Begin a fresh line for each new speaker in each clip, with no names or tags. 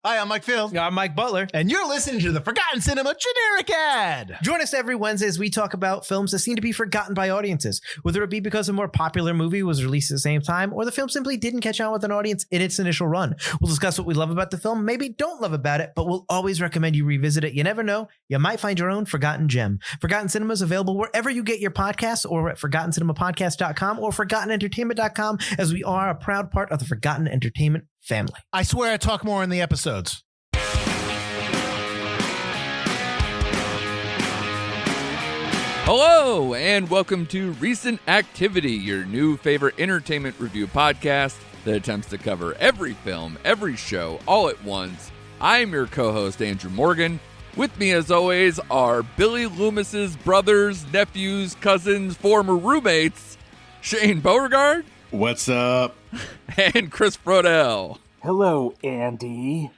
Hi, I'm Mike Field.
I'm Mike Butler.
And you're listening to the Forgotten Cinema Generic Ad.
Join us every Wednesday as we talk about films that seem to be forgotten by audiences, whether it be because a more popular movie was released at the same time or the film simply didn't catch on with an audience in its initial run. We'll discuss what we love about the film, maybe don't love about it, but we'll always recommend you revisit it. You never know, you might find your own forgotten gem. Forgotten Cinema is available wherever you get your podcasts or at ForgottenCinemaPodcast.com or ForgottenEntertainment.com, as we are a proud part of the Forgotten Entertainment family.
I swear I talk more in the episodes.
Hello, and welcome to Recent Activity, your new favorite entertainment review podcast that attempts to cover every film, every show, all at once. I'm your co-host, Andrew Morgan. With me, as always, are Billy Loomis's brothers, nephews, cousins, former roommates, Shane Beauregard.
What's up?
And Chris Brodell.
Hello, Andy.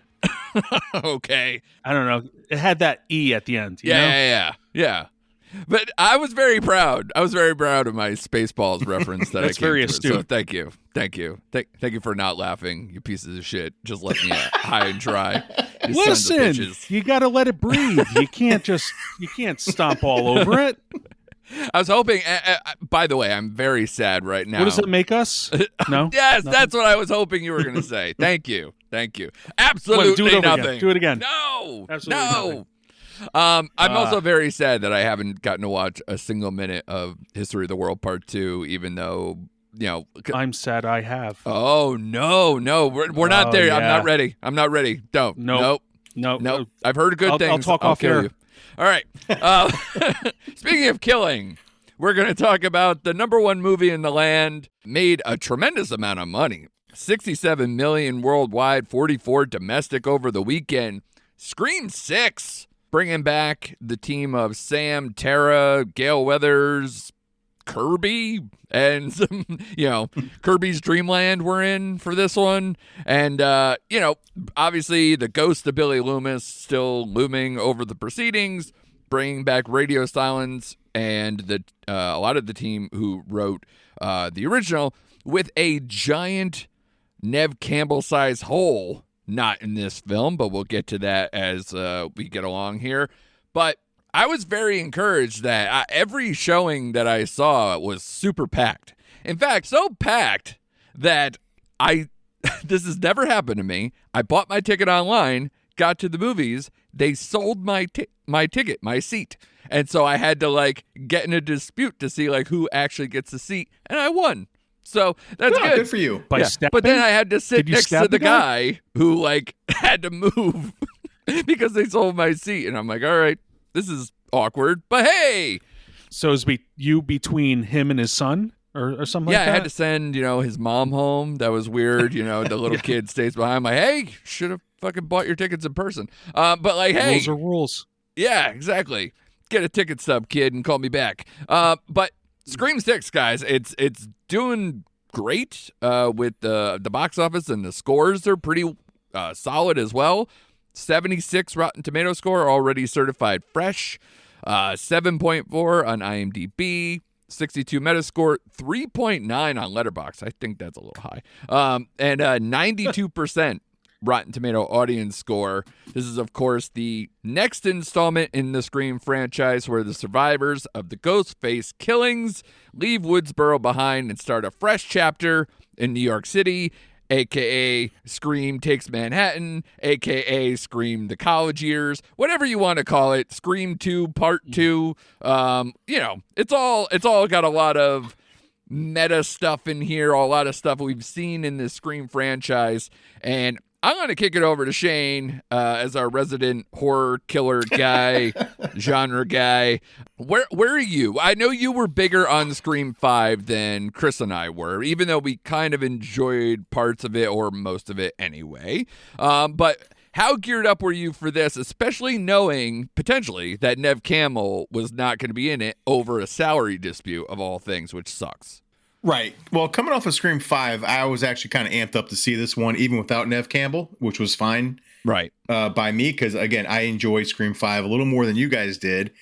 Okay.
I don't know. It had that E at the end. You know?
Yeah. But I was very proud. I was very proud of my Spaceballs reference that
That's
I came
very
through.
astute.
So thank you. Thank you for not laughing, you pieces of shit. Just let me high and dry. You sons of
Listen,
bitches.
you got to let it breathe. You can't stomp all over it.
I was hoping, by the way, I'm very sad right now.
What does it make us? No?
Yes,
Nothing?
that's what I was hoping you were going to say. Thank you. Absolutely
do it over
nothing.
again. Do it again.
No.
Absolutely nothing.
I'm also very sad that I haven't gotten to watch a single minute of History of the World Part 2, even though, you know.
I'm sad I have.
Oh, no. We're not there.
Yeah.
I'm not ready. Don't.
Nope.
Nope. I've heard good things.
I'll talk off
kill
air.
you. All right. Speaking of killing, we're going to talk about the number one movie in the land, made a tremendous amount of money. 67 million worldwide, 44 domestic over the weekend. Scream 6, bringing back the team of Sam, Tara, Gale Weathers, Kirby, and some, Kirby's Dream Land we're in for this one. And, obviously the ghost of Billy Loomis still looming over the proceedings, bringing back radio silence and a lot of the team who wrote the original with a giant Neve Campbell size hole. Not in this film, but we'll get to that as we get along here. But I was very encouraged that every showing that I saw was super packed. In fact, so packed that this has never happened to me. I bought my ticket online, got to the movies, they sold my ticket, my seat. And so I had to get in a dispute to see who actually gets the seat, and I won. So that's good.
Good for you.
But then I had to sit next to the guy who had to move because they sold my seat. And I'm like, all right, this is awkward. But hey.
So is you between him and his son or something like that?
Yeah, I had to send, his mom home. That was weird. The little kid stays behind. I'm like, hey, should have fucking bought your tickets in person. But hey.
Rules are rules.
Yeah, exactly. Get a ticket stub, kid, and call me back. But Scream 6, guys, it's doing great with the box office, and the scores are pretty solid as well. 76 Rotten Tomato score, already certified fresh. 7.4 on IMDb. 62 Metascore, 3.9 on Letterboxd. I think that's a little high. And 92% Rotten Tomato audience score. This is, of course, the next installment in the Scream franchise where the survivors of the Ghostface killings leave Woodsboro behind and start a fresh chapter in New York City, a.k.a. Scream Takes Manhattan, a.k.a. Scream the College Years, whatever you want to call it, Scream 2 Part 2. It's all got a lot of meta stuff in here, a lot of stuff we've seen in this Scream franchise, and I'm going to kick it over to Shane as our resident horror killer guy, genre guy. Where are you? I know you were bigger on Scream 5 than Chris and I were, even though we kind of enjoyed parts of it or most of it anyway. But how geared up were you for this, especially knowing potentially that Neve Campbell was not going to be in it over a salary dispute of all things, which sucks?
Right. Well, coming off of Scream 5, I was actually kind of amped up to see this one, even without Neve Campbell, which was fine.
Right.
By me, because, again, I enjoyed Scream 5 a little more than you guys did.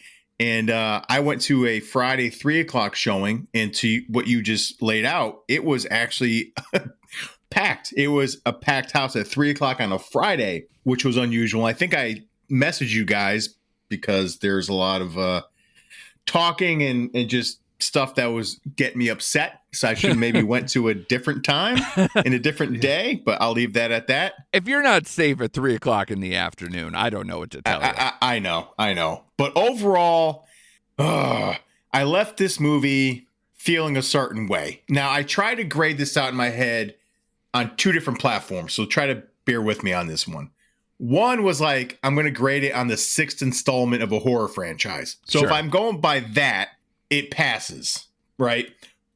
And I went to a Friday 3 o'clock showing, and to what you just laid out, it was actually packed. It was a packed house at 3:00 on a Friday, which was unusual. I think I messaged you guys because there's a lot of talking and just stuff that was getting me upset. So I should have maybe went to a different time in a different day, but I'll leave that at that.
If you're not safe at 3:00 in the afternoon, I don't know what to tell you.
I know. But overall, I left this movie feeling a certain way. Now, I try to grade this out in my head on 2 different platforms, so try to bear with me on this one. One was like, I'm going to grade it on the 6th installment of a horror franchise. So if I'm going by that, it passes, right?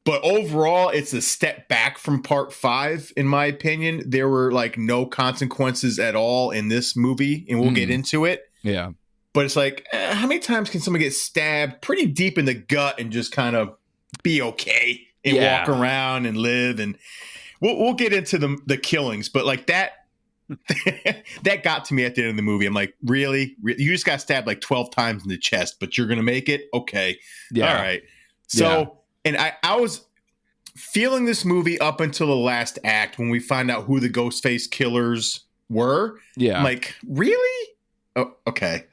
But overall, it's a step back from part 5, in my opinion. There were like no consequences at all in this movie, and we'll get into it.
Yeah.
But it's like, how many times can someone get stabbed pretty deep in the gut and just kind of be okay and walk around and live? And we'll get into the killings, but like that that got to me at the end of the movie. I'm like, really? You just got stabbed like 12 times in the chest, but you're gonna make it? Okay. Yeah. All right. So and I was feeling this movie up until the last act when we find out who the Ghostface killers were. Yeah. I'm like, really? Oh, okay.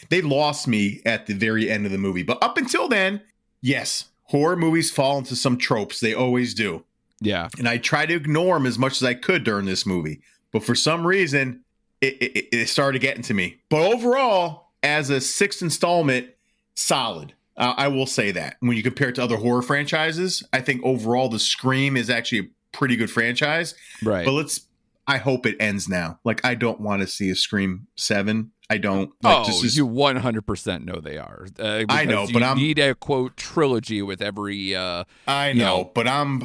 They lost me at the very end of the movie. But up until then, yes, horror movies fall into some tropes. They always do. Yeah. And I tried to ignore them as much as I could during this movie. But for some reason, it started getting to me. But overall, as a 6th installment, solid. I will say that. When you compare it to other horror franchises, I think overall the Scream is actually a pretty good franchise. Right. But I hope it ends now. Like, I don't want to see a Scream 7. I don't. Like,
you 100% know they are.
I know, but
you need a quote trilogy with every.
I know, but I'm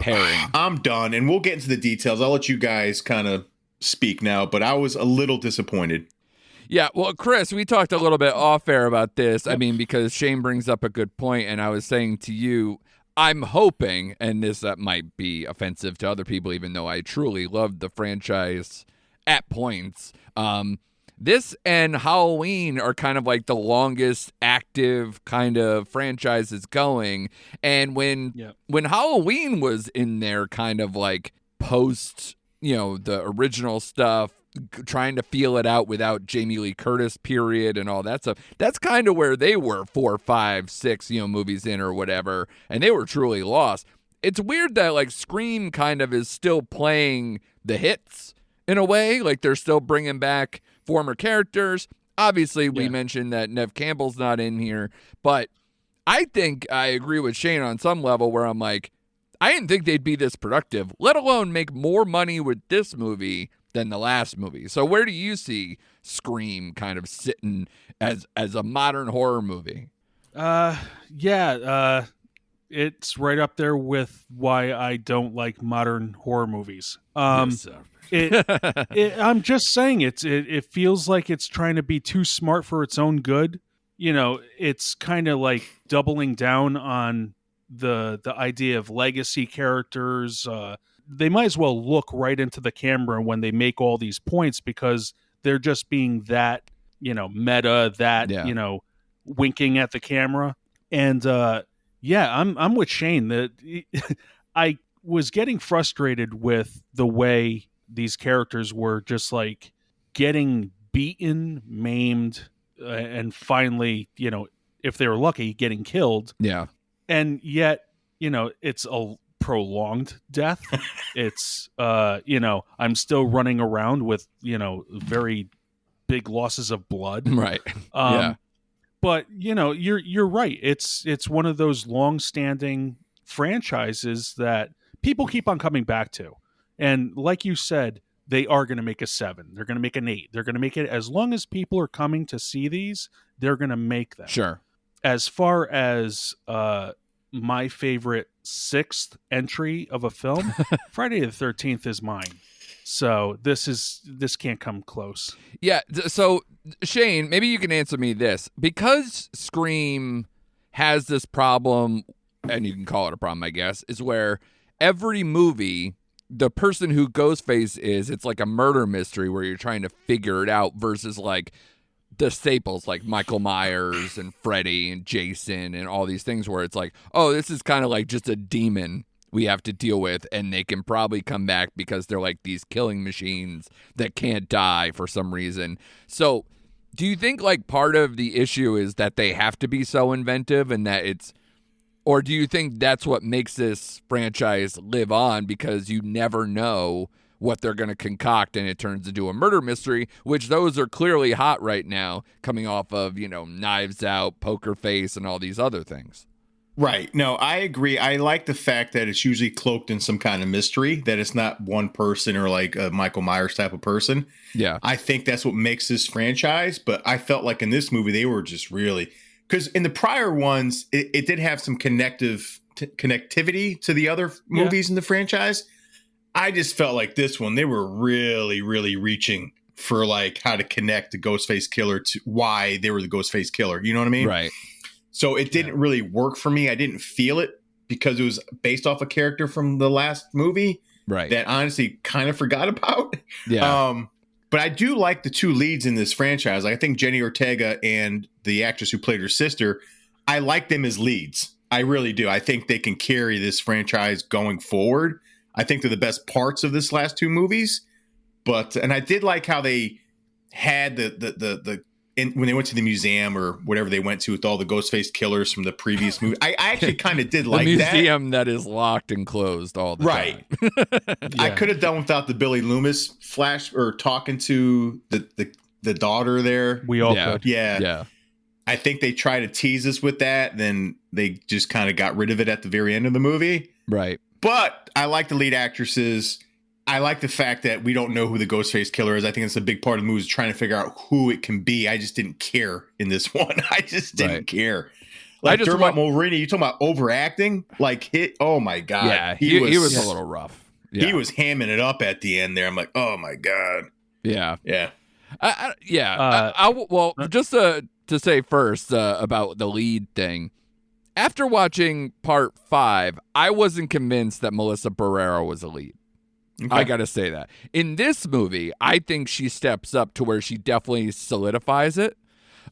done, and we'll get into the details. I'll let you guys kind of speak now, but I was a little disappointed.
Yeah, well, Chris, we talked a little bit off air about this. I mean, because Shane brings up a good point, and I was saying to you, I'm hoping, and this might be offensive to other people, even though I truly loved the franchise at points. This and Halloween are kind of like the longest active kind of franchises going. And when Halloween was in there kind of like post, the original stuff, trying to feel it out without Jamie Lee Curtis period and all that stuff, that's kind of where they were 4, 5, 6, movies in or whatever. And they were truly lost. It's weird that like Scream kind of is still playing the hits in a way. Like they're still bringing back former characters. Obviously, we mentioned that Neve Campbell's not in here, but I think I agree with Shane on some level where I'm like, I didn't think they'd be this productive, let alone make more money with this movie than the last movie. So where do you see Scream kind of sitting as a modern horror movie?
It's right up there with why I don't like modern horror movies.
Yes,
I'm just saying it feels like it's trying to be too smart for its own good. It's kind of like doubling down on the idea of legacy characters. They might as well look right into the camera when they make all these points because they're just being that, meta, that, winking at the camera. And I'm with Shane that I was getting frustrated with the way these characters were just like getting beaten, maimed, and finally, if they were lucky, getting killed.
Yeah.
And yet, it's a prolonged death. It's, I'm still running around with, very big losses of blood.
Right. Yeah.
But, you're right. It's one of those long-standing franchises that people keep on coming back to. And like you said, they are going to make a 7. They're going to make an 8. They're going to make it as long as people are coming to see these, they're going to make them.
Sure.
As far as my favorite 6th entry of a film, Friday the 13th is mine. So this can't come close.
Yeah. So Shane, maybe you can answer me this. Because Scream has this problem, and you can call it a problem, I guess, is where every movie, the person who Ghostface is, it's like a murder mystery where you're trying to figure it out versus like the staples like Michael Myers and Freddy and Jason and all these things where it's like, oh, this is kind of like just a demon we have to deal with, and they can probably come back because they're like these killing machines that can't die for some reason. So do you think like part of the issue is that they have to be so inventive and that it's, or do you think that's what makes this franchise live on, because you never know what they're going to concoct and it turns into a murder mystery, which those are clearly hot right now, coming off of, Knives Out, Poker Face, and all these other things.
Right. No, I agree. I like the fact that it's usually cloaked in some kind of mystery, that it's not one person or like a Michael Myers type of person.
Yeah.
I think that's what makes this franchise. But I felt like in this movie, they were just really, because in the prior ones, it did have some connectivity to the other movies in the franchise. I just felt like this one, they were really, really reaching for like how to connect the Ghostface Killer to why they were the Ghostface Killer. You know what I mean?
Right.
So it didn't really work for me. I didn't feel it because it was based off a character from the last movie that honestly kind of forgot about.
Yeah.
But I do like the two leads in this franchise. I think Jenny Ortega and the actress who played her sister, I like them as leads. I really do. I think they can carry this franchise going forward. I think they're the best parts of this last two movies. And I did like how they had when they went to the museum or whatever they went to with all the Ghostface killers from the previous movie. I actually kind of did like that.
The museum that is locked and closed all the time.
I could have done without the Billy Loomis flash or talking to the daughter there.
We all could.
Yeah. I think they tried to tease us with that. Then they just kind of got rid of it at the very end of the movie.
Right.
But I like the lead actresses. I like the fact that we don't know who the Ghostface Killer is. I think it's a big part of the movie is trying to figure out who it can be. I just didn't care in this one. I just didn't care. Like Dermot Mulroney, you talking about overacting? Oh my God.
Yeah, he was a little rough. Yeah.
He was hamming it up at the end there. I'm like, oh my God.
Yeah.
Yeah.
Well, just to say first about the lead thing. After watching part 5, I wasn't convinced that Melissa Barrera was a lead. Okay. I got to say that. In this movie, I think she steps up to where she definitely solidifies it.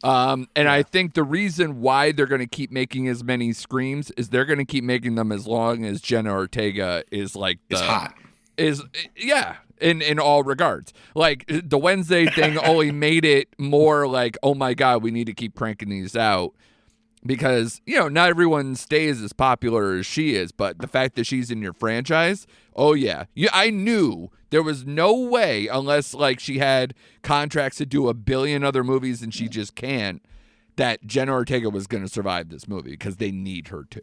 I think the reason why they're going to keep making as many screams is they're going to keep making them as long as Jenna Ortega is
it's hot.
In all regards. Like the Wednesday thing only made it more like, oh my God, we need to keep cranking these out. Because, not everyone stays as popular as she is, but the fact that she's in your franchise, oh yeah. I knew there was no way, unless like she had contracts to do 1 billion other movies and she just can't, that Jenna Ortega was going to survive this movie because they need her to.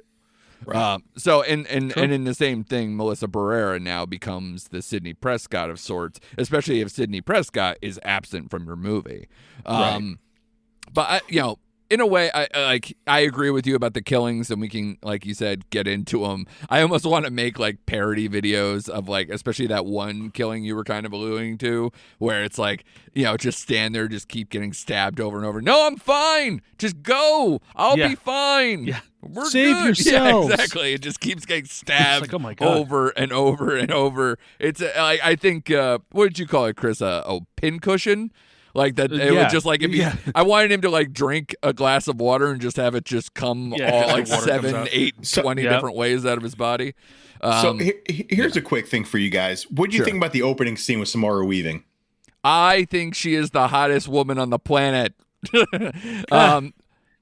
Right. And in the same thing, Melissa Barrera now becomes the Sidney Prescott of sorts, especially if Sidney Prescott is absent from your movie. Right. But in a way, I agree with you about the killings, and we can, like you said, get into them. I almost want to make like parody videos of like, especially that one killing you were kind of alluding to, where it's like, just stand there, just keep getting stabbed over and over. No, I'm fine. Just go. I'll be fine. Yeah. We're
Save
good.
yourselves.
Yeah, exactly. It just keeps getting stabbed
like, oh my God.
over and over and over. It's I think what did you call it, Chris? Pincushion. Like that, it was just like if I wanted him to like drink a glass of water and just have it just come all like 7, 8, 20 different ways out of his body.
Here's a quick thing for you guys. What do you think about the opening scene with Samara Weaving?
I think she is the hottest woman on the planet.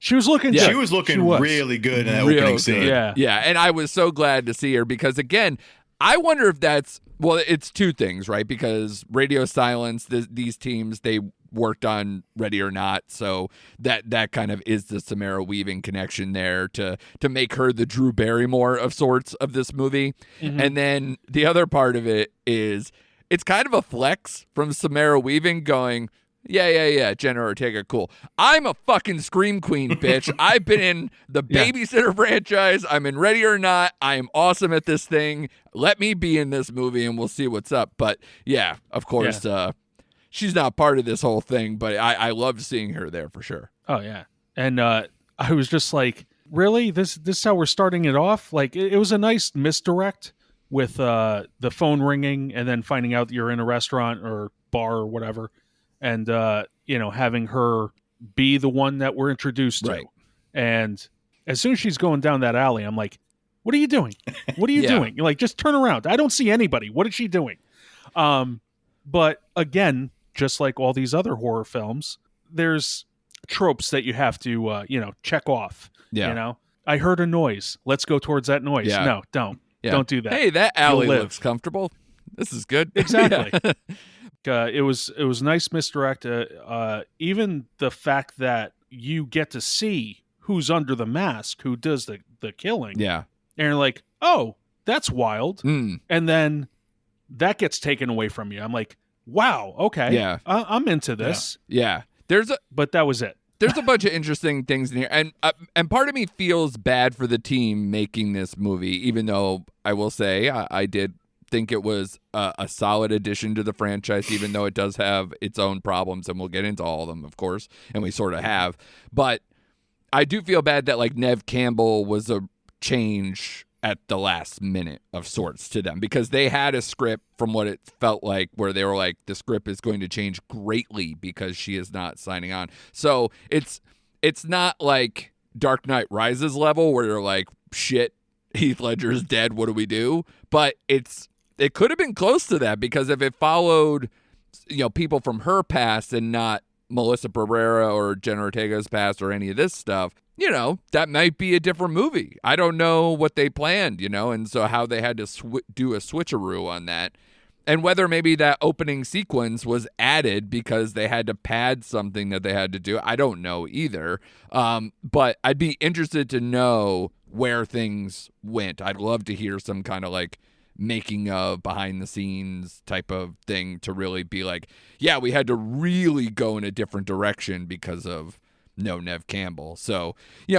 She was looking.
She was looking really good in that opening scene.
Yeah, and I was so glad to see her because again, I wonder if that's it's two things, right? Because Radio Silence, these teams, they worked on Ready or Not, so that kind of is the Samara Weaving connection there to make her the Drew Barrymore of sorts of this movie. Mm-hmm. And then the other part of it is it's kind of a flex from Samara Weaving going, yeah, Jenna Ortega, cool. I'm a fucking Scream Queen, bitch. I've been in the Babysitter franchise. I'm in Ready or Not. I am awesome at this thing. Let me be in this movie and we'll see what's up. But yeah, of course, she's not part of this whole thing, but I love seeing her there for sure.
Oh, yeah. And I was just like, really? This is how we're starting it off? Like, it was a nice misdirect with the phone ringing and then finding out that you're in a restaurant or bar or whatever. And, having her be the one that we're introduced to.
Right.
And as soon as she's going down that alley, I'm like, What are you doing? What are you
Yeah.
doing? You're like, just turn around. I don't see anybody. What is she doing? But again, just like all these other horror films, there's tropes that you have to, check off.
Yeah.
You know, I heard a noise. Let's go towards that noise.
Yeah.
No, don't.
Yeah.
Don't do that.
Hey, that alley
live.
looks comfortable. This is good.
Exactly.
Yeah.
It was nice misdirect. Even the fact that you get to see who's under the mask, who does the killing.
Yeah.
And you're like, oh, that's wild.
Mm.
And then that gets taken away from you. I'm like, wow, okay.
Yeah.
I'm into this.
Yeah.
But that was it.
There's a bunch of interesting things in here, and part of me feels bad for the team making this movie, even though I will say I did think it was a solid addition to the franchise, even though it does have its own problems, and we'll get into all of them, of course, and we sort of have. But I do feel bad that like Neve Campbell was a change at the last minute of sorts to them, because they had a script from what it felt like where they were like, the script is going to change greatly because she is not signing on. So it's not like Dark Knight Rises level where you're like, shit, Heath Ledger's dead, what do we do? But it could have been close to that, because if it followed, people from her past and not Melissa Barrera or Jenna Ortega's past or any of this stuff, that might be a different movie. I don't know what they planned, and so how they had to do a switcheroo on that. And whether maybe that opening sequence was added because they had to pad something that they had to do, I don't know either. But I'd be interested to know where things went. I'd love to hear some kind of like making of behind the scenes type of thing to really be like, yeah, we had to really go in a different direction because of Neve Campbell. So,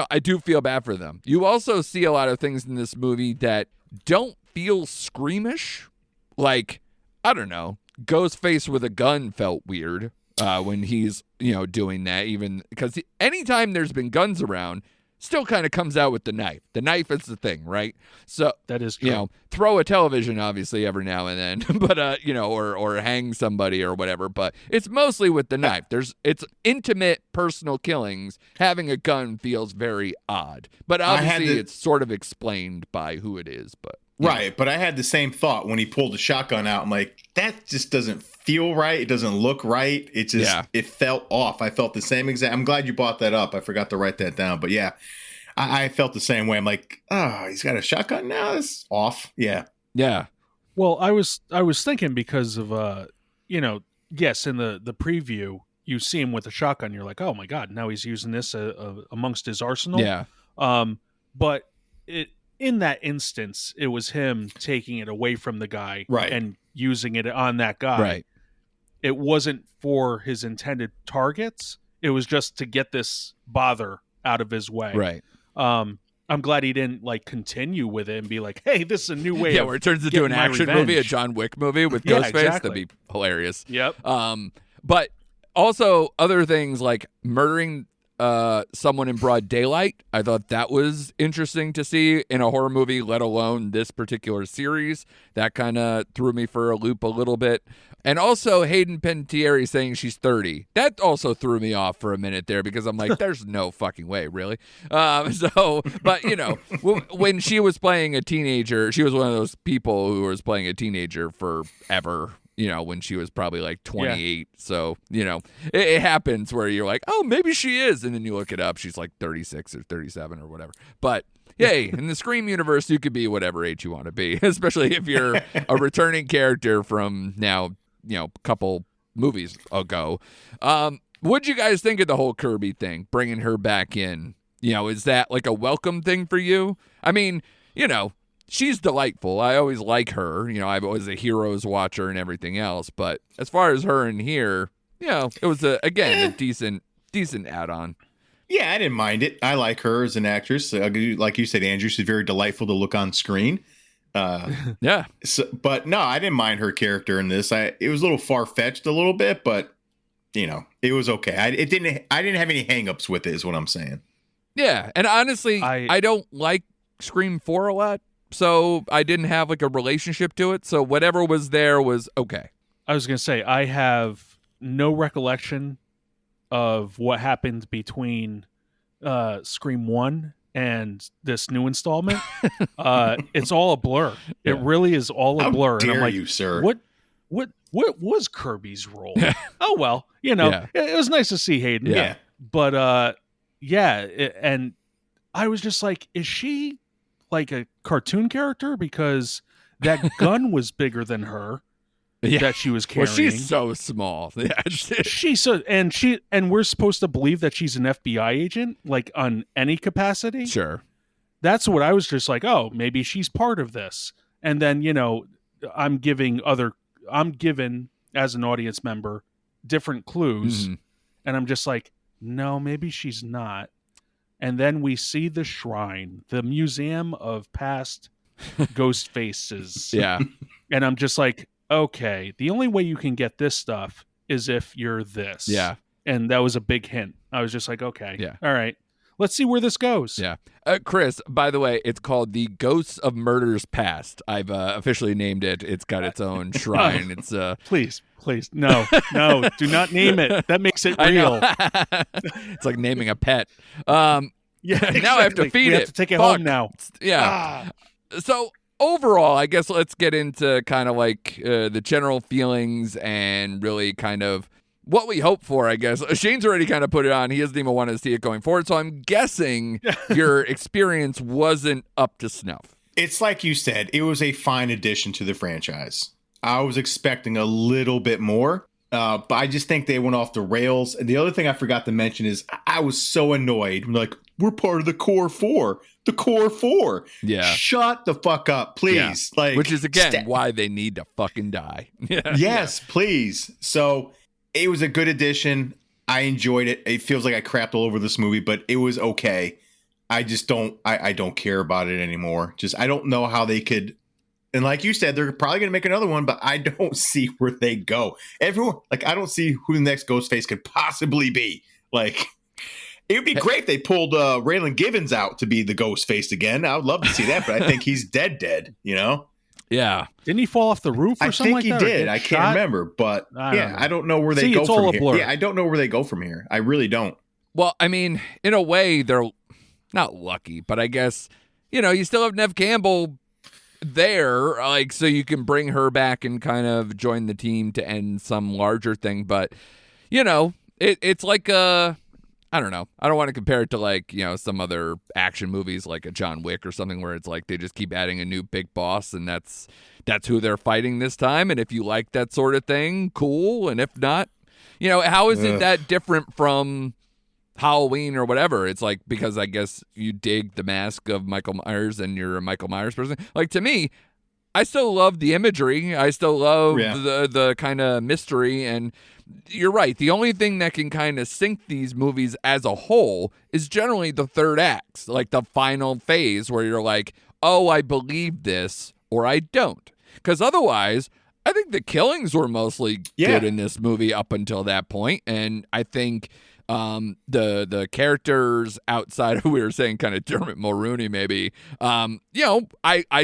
I do feel bad for them. You also see a lot of things in this movie that don't feel screamish. Like, I don't know, Ghostface with a gun felt weird when he's, doing that, even because anytime there's been guns around, still kind of comes out with the knife. The knife is the thing, right? So
that is true.
Throw a television obviously every now and then, but or hang somebody or whatever. But it's mostly with the knife. It's intimate, personal killings. Having a gun feels very odd, but obviously it's sort of explained by who it is. But
right, but I had the same thought when he pulled the shotgun out. I'm like, that just doesn't feel right. It doesn't look right. It just it felt off. I felt the same exact. I'm glad you brought that up. I forgot to write that down. But yeah, I felt the same way. I'm like, oh, he's got a shotgun now. It's off. Yeah.
Yeah.
Well, I was thinking because of yes, in the preview you see him with a shotgun. You're like, oh my god, now he's using this amongst his arsenal.
Yeah.
But in that instance, it was him taking it away from the guy,
right,
and using it on that guy.
Right.
It wasn't for his intended targets. It was just to get this bother out of his way.
Right.
I'm glad he didn't like continue with it and be like, hey, this is a new way.
Yeah,
of
where it turns into an action movie, a John Wick movie with Ghostface.
Exactly.
That'd be hilarious.
Yep.
But also other things like murdering someone in broad daylight. I thought that was interesting to see in a horror movie, let alone this particular series. That kind of threw me for a loop a little bit. And also Hayden Panettiere saying she's 30. That also threw me off for a minute there, because I'm like, there's no fucking way, really. But when she was playing a teenager, she was one of those people who was playing a teenager forever. When she was probably like 28. Yeah. So, it happens where you're like, oh, maybe she is. And then you look it up. She's like 36 or 37 or whatever. But hey, in the Scream universe, you could be whatever age you want to be, especially if you're a returning character from now, a couple movies ago. What'd you guys think of the whole Kirby thing, bringing her back in? Is that like a welcome thing for you? I mean, she's delightful. I always like her. I was a Heroes watcher and everything else. But as far as her in here, it was a decent add-on.
Yeah, I didn't mind it. I like her as an actress. Like you said, Andrew, she's very delightful to look on screen.
Yeah.
So, but no, I didn't mind her character in this. It was a little far-fetched a little bit, but it was okay. I didn't have any hangups with it, is what I'm saying.
Yeah, and honestly, I don't like Scream 4 a lot. So I didn't have like a relationship to it. So whatever was there was okay.
I was going to say, I have no recollection of what happened between Scream 1 and this new installment, it's all a blur.
Yeah.
It really is all a
How
blur.
dare
and I'm like,
you, sir?
What was Kirby's role? Oh well, it was nice to see Hayden.
Yeah.
But and I was just like, is she like a cartoon character? Because that gun was bigger than her that she was carrying.
Well, she's so small. Yeah.
And we're supposed to believe that she's an FBI agent, like on any capacity.
Sure.
That's what I was just like, oh, maybe she's part of this. And then, I'm given as an audience member different clues.
Mhm.
And I'm just like, no, maybe she's not. And then we see the shrine, the museum of past ghost faces.
Yeah.
And I'm just like, okay, the only way you can get this stuff is if you're this.
Yeah.
And that was a big hint. I was just like, okay,
Yeah.
all right, let's see where this goes.
Yeah. Chris, by the way, it's called the Ghosts of Murders Past. I've officially named it. It's got its own shrine. It's
Please, no, do not name it. That makes it
I
real.
know. It's like naming a pet.
Yeah,
Now I have to
exactly.
feed
we
it.
have to take it
Fuck.
home now.
Yeah. So overall, I guess let's get into kind of like the general feelings and really kind of what we hope for, I guess. Shane's already kind of put it on. He doesn't even want to see it going forward. So I'm guessing your experience wasn't up to snuff.
It's like you said, it was a fine addition to the franchise. I was expecting a little bit more, but I just think they went off the rails. And the other thing I forgot to mention is I was so annoyed. Like, we're part of the core four. The core four.
Yeah.
Shut the fuck up, please.
Yeah.
Like,
Which is, again, why they need to fucking die.
Yes, please. So it was a good addition. I enjoyed it. It feels like I crapped all over this movie, but it was okay. I just don't care about it anymore. Just, I don't know how they could. And like you said, they're probably going to make another one, but I don't see where they go. Everyone, like, I don't see who the next Ghostface could possibly be. Like, it would be great if they pulled Raylan Givens out to be the Ghostface again. I would love to see that, but I think he's dead,
Yeah.
Didn't he fall off the roof or
I
something
think
like
he
that?
did. I can't remember, but I don't know where they go
it's all
from
a blur.
here. Yeah, I don't know where they go from here. I really don't.
Well, I mean, in a way, they're not lucky, but I guess, you still have Neve Campbell there, like, so you can bring her back and kind of join the team to end some larger thing. But, it's like I don't know. I don't want to compare it to like, some other action movies like a John Wick or something where it's like they just keep adding a new big boss and that's who they're fighting this time. And if you like that sort of thing, cool. And if not, how is it that different from Halloween or whatever? It's like, because I guess you dig the mask of Michael Myers and you're a Michael Myers person. Like, to me, I still love the imagery. I still love the kind of mystery. And you're right. The only thing that can kind of sink these movies as a whole is generally the third act, like the final phase where you're like, oh, I believe this or I don't. Because otherwise, I think the killings were mostly good in this movie up until that point. And I think the characters outside of, we were saying kind of Dermot Mulroney maybe, I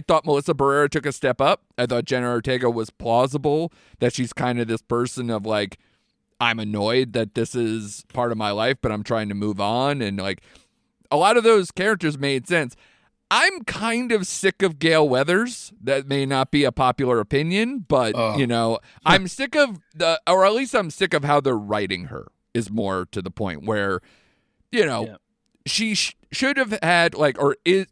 thought Melissa Barrera took a step up. I thought Jenna Ortega was plausible, that she's kind of this person of like, I'm annoyed that this is part of my life, but I'm trying to move on. And like a lot of those characters made sense. I'm kind of sick of Gale Weathers. That may not be a popular opinion, but I'm sick of or at least I'm sick of how they're writing her, is more to the point where, she should have had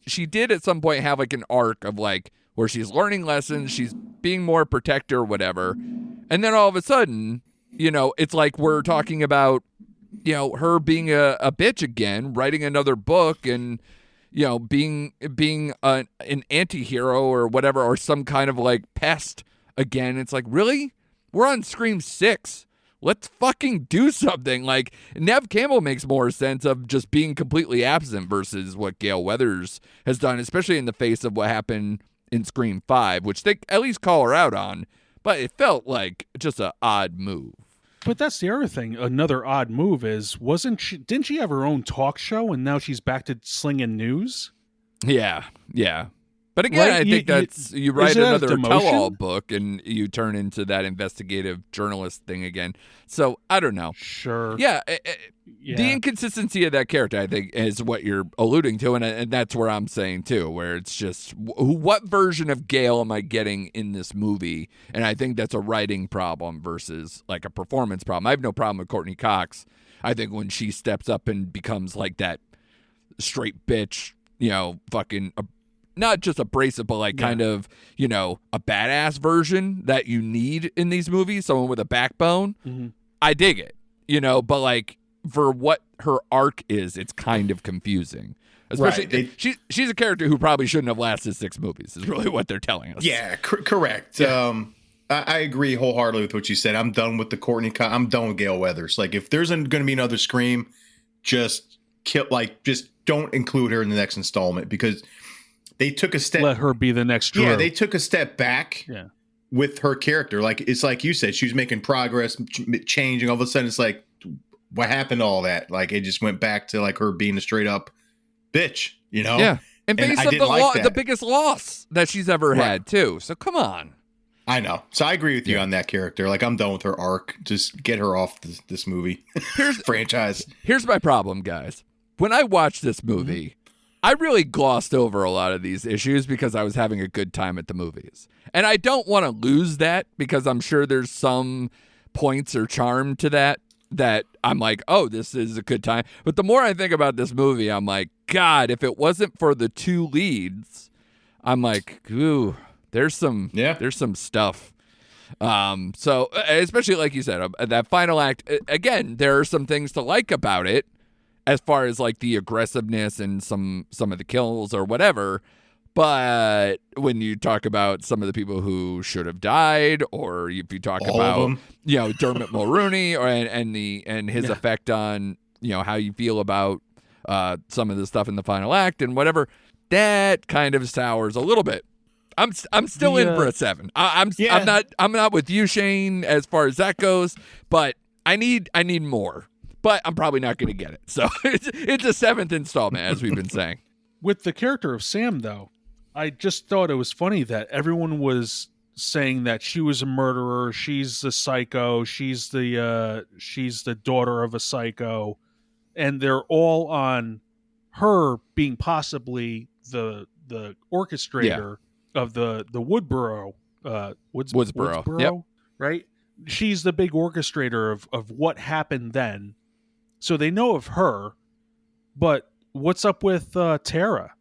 she did at some point have like an arc of like where she's learning lessons, she's being more protector, whatever. And then all of a sudden, it's like we're talking about, her being a bitch again, writing another book and, being an anti-hero or whatever, or some kind of like pest again. It's like, really? We're on Scream 6. Let's fucking do something. Like, Neve Campbell makes more sense of just being completely absent versus what Gale Weathers has done, especially in the face of what happened in Scream 5, which they at least call her out on. But it felt like just an odd move.
But that's the other thing. Another odd move is, didn't she have her own talk show and now she's back to slinging news?
Yeah. But But again,
Right?
I think that's you write
is it a
another
demotion?
tell-all book and you turn into that investigative journalist thing again. So I don't know.
Sure.
Yeah,
Yeah.
the inconsistency of that character, I think, is what you're alluding to, and that's where I'm saying too, where it's just what version of Gale am I getting in this movie? And I think that's a writing problem versus like a performance problem. I have no problem with Courtney Cox. I think when she steps up and becomes like that straight bitch, fucking. Not just abrasive, but like kind of, a badass version that you need in these movies, someone with a backbone.
Mm-hmm.
I dig it, but like for what her arc is, it's kind of confusing. Especially, she's a character who probably shouldn't have lasted 6 movies, is really what they're telling us.
Yeah, correct. Yeah. I agree wholeheartedly with what you said. I'm done with the Courtney. I'm done with Gale Weathers. Like, if there's going to be another Scream, just don't include her in the next installment because they took a step.
Let her be the next Drew.
Yeah, they took a step back with her character. Like, it's like you said, she was making progress, changing. All of a sudden, it's like, what happened to all that? Like, it just went back to like her being a straight up bitch,
Yeah, and based on the biggest loss that she's ever had too. So come on.
I know. So I agree with you on that character. Like, I'm done with her arc. Just get her off this movie franchise.
Here's my problem, guys. When I watched this movie, I really glossed over a lot of these issues because I was having a good time at the movies. And I don't want to lose that because I'm sure there's some points or charm to that I'm like, oh, this is a good time. But the more I think about this movie, I'm like, God, if it wasn't for the 2 leads, I'm like, ooh, there's some stuff. So especially like you said, that final act, again, there are some things to like about it. As far as like the aggressiveness and some of the kills or whatever, but when you talk about some of the people who should have died, or if you talk about Dermot Mulroney and his effect on how you feel about some of the stuff in the final act and whatever, that kind of sours a little bit. I'm still in for a 7. I'm not with you, Shane, as far as that goes, but I need more. But I'm probably not going to get it. So it's a 7th installment, as we've been saying.
With the character of Sam, though, I just thought it was funny that everyone was saying that she was a murderer, she's the psycho, she's the daughter of a psycho, and they're all on her being possibly the orchestrator of the Woodsboro.
Woodsboro, yep.
Right? She's the big orchestrator of what happened then. So they know of her, but what's up with Tara?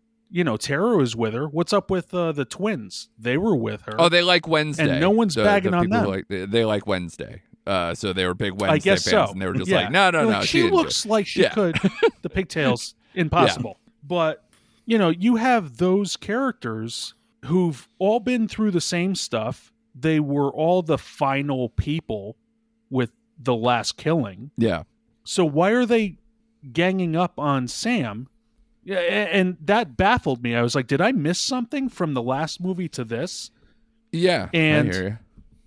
Tara was with her. What's up with the twins? They were with her.
Oh, they like Wednesday.
And no one's bagging on them.
They like Wednesday. So they were big Wednesday fans.
So.
And they were just like, no.
She looks like she could. The pigtails, impossible. Yeah. But, you have those characters who've all been through the same stuff. They were all the final people with the last killing.
Yeah.
So why are they ganging up on Sam? Yeah, and that baffled me. I was like, did I miss something from the last movie to this?
Yeah,
and
I hear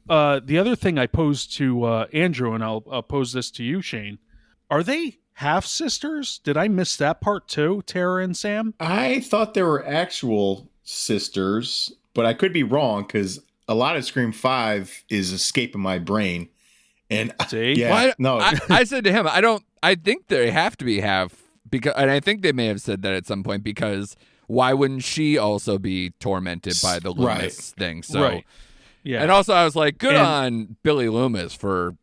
you.
The other thing I posed to Andrew, and I'll pose this to you, Shane. Are they half sisters? Did I miss that part too, Tara and Sam?
I thought they were actual sisters, but I could be wrong because a lot of Scream 5 is escaping my brain. And
see?
I said to him, I think they have to be half because, and I think they may have said that at some point because why wouldn't she also be tormented by the Loomis thing? So,
yeah.
And also I was like, good on Billy Loomis for,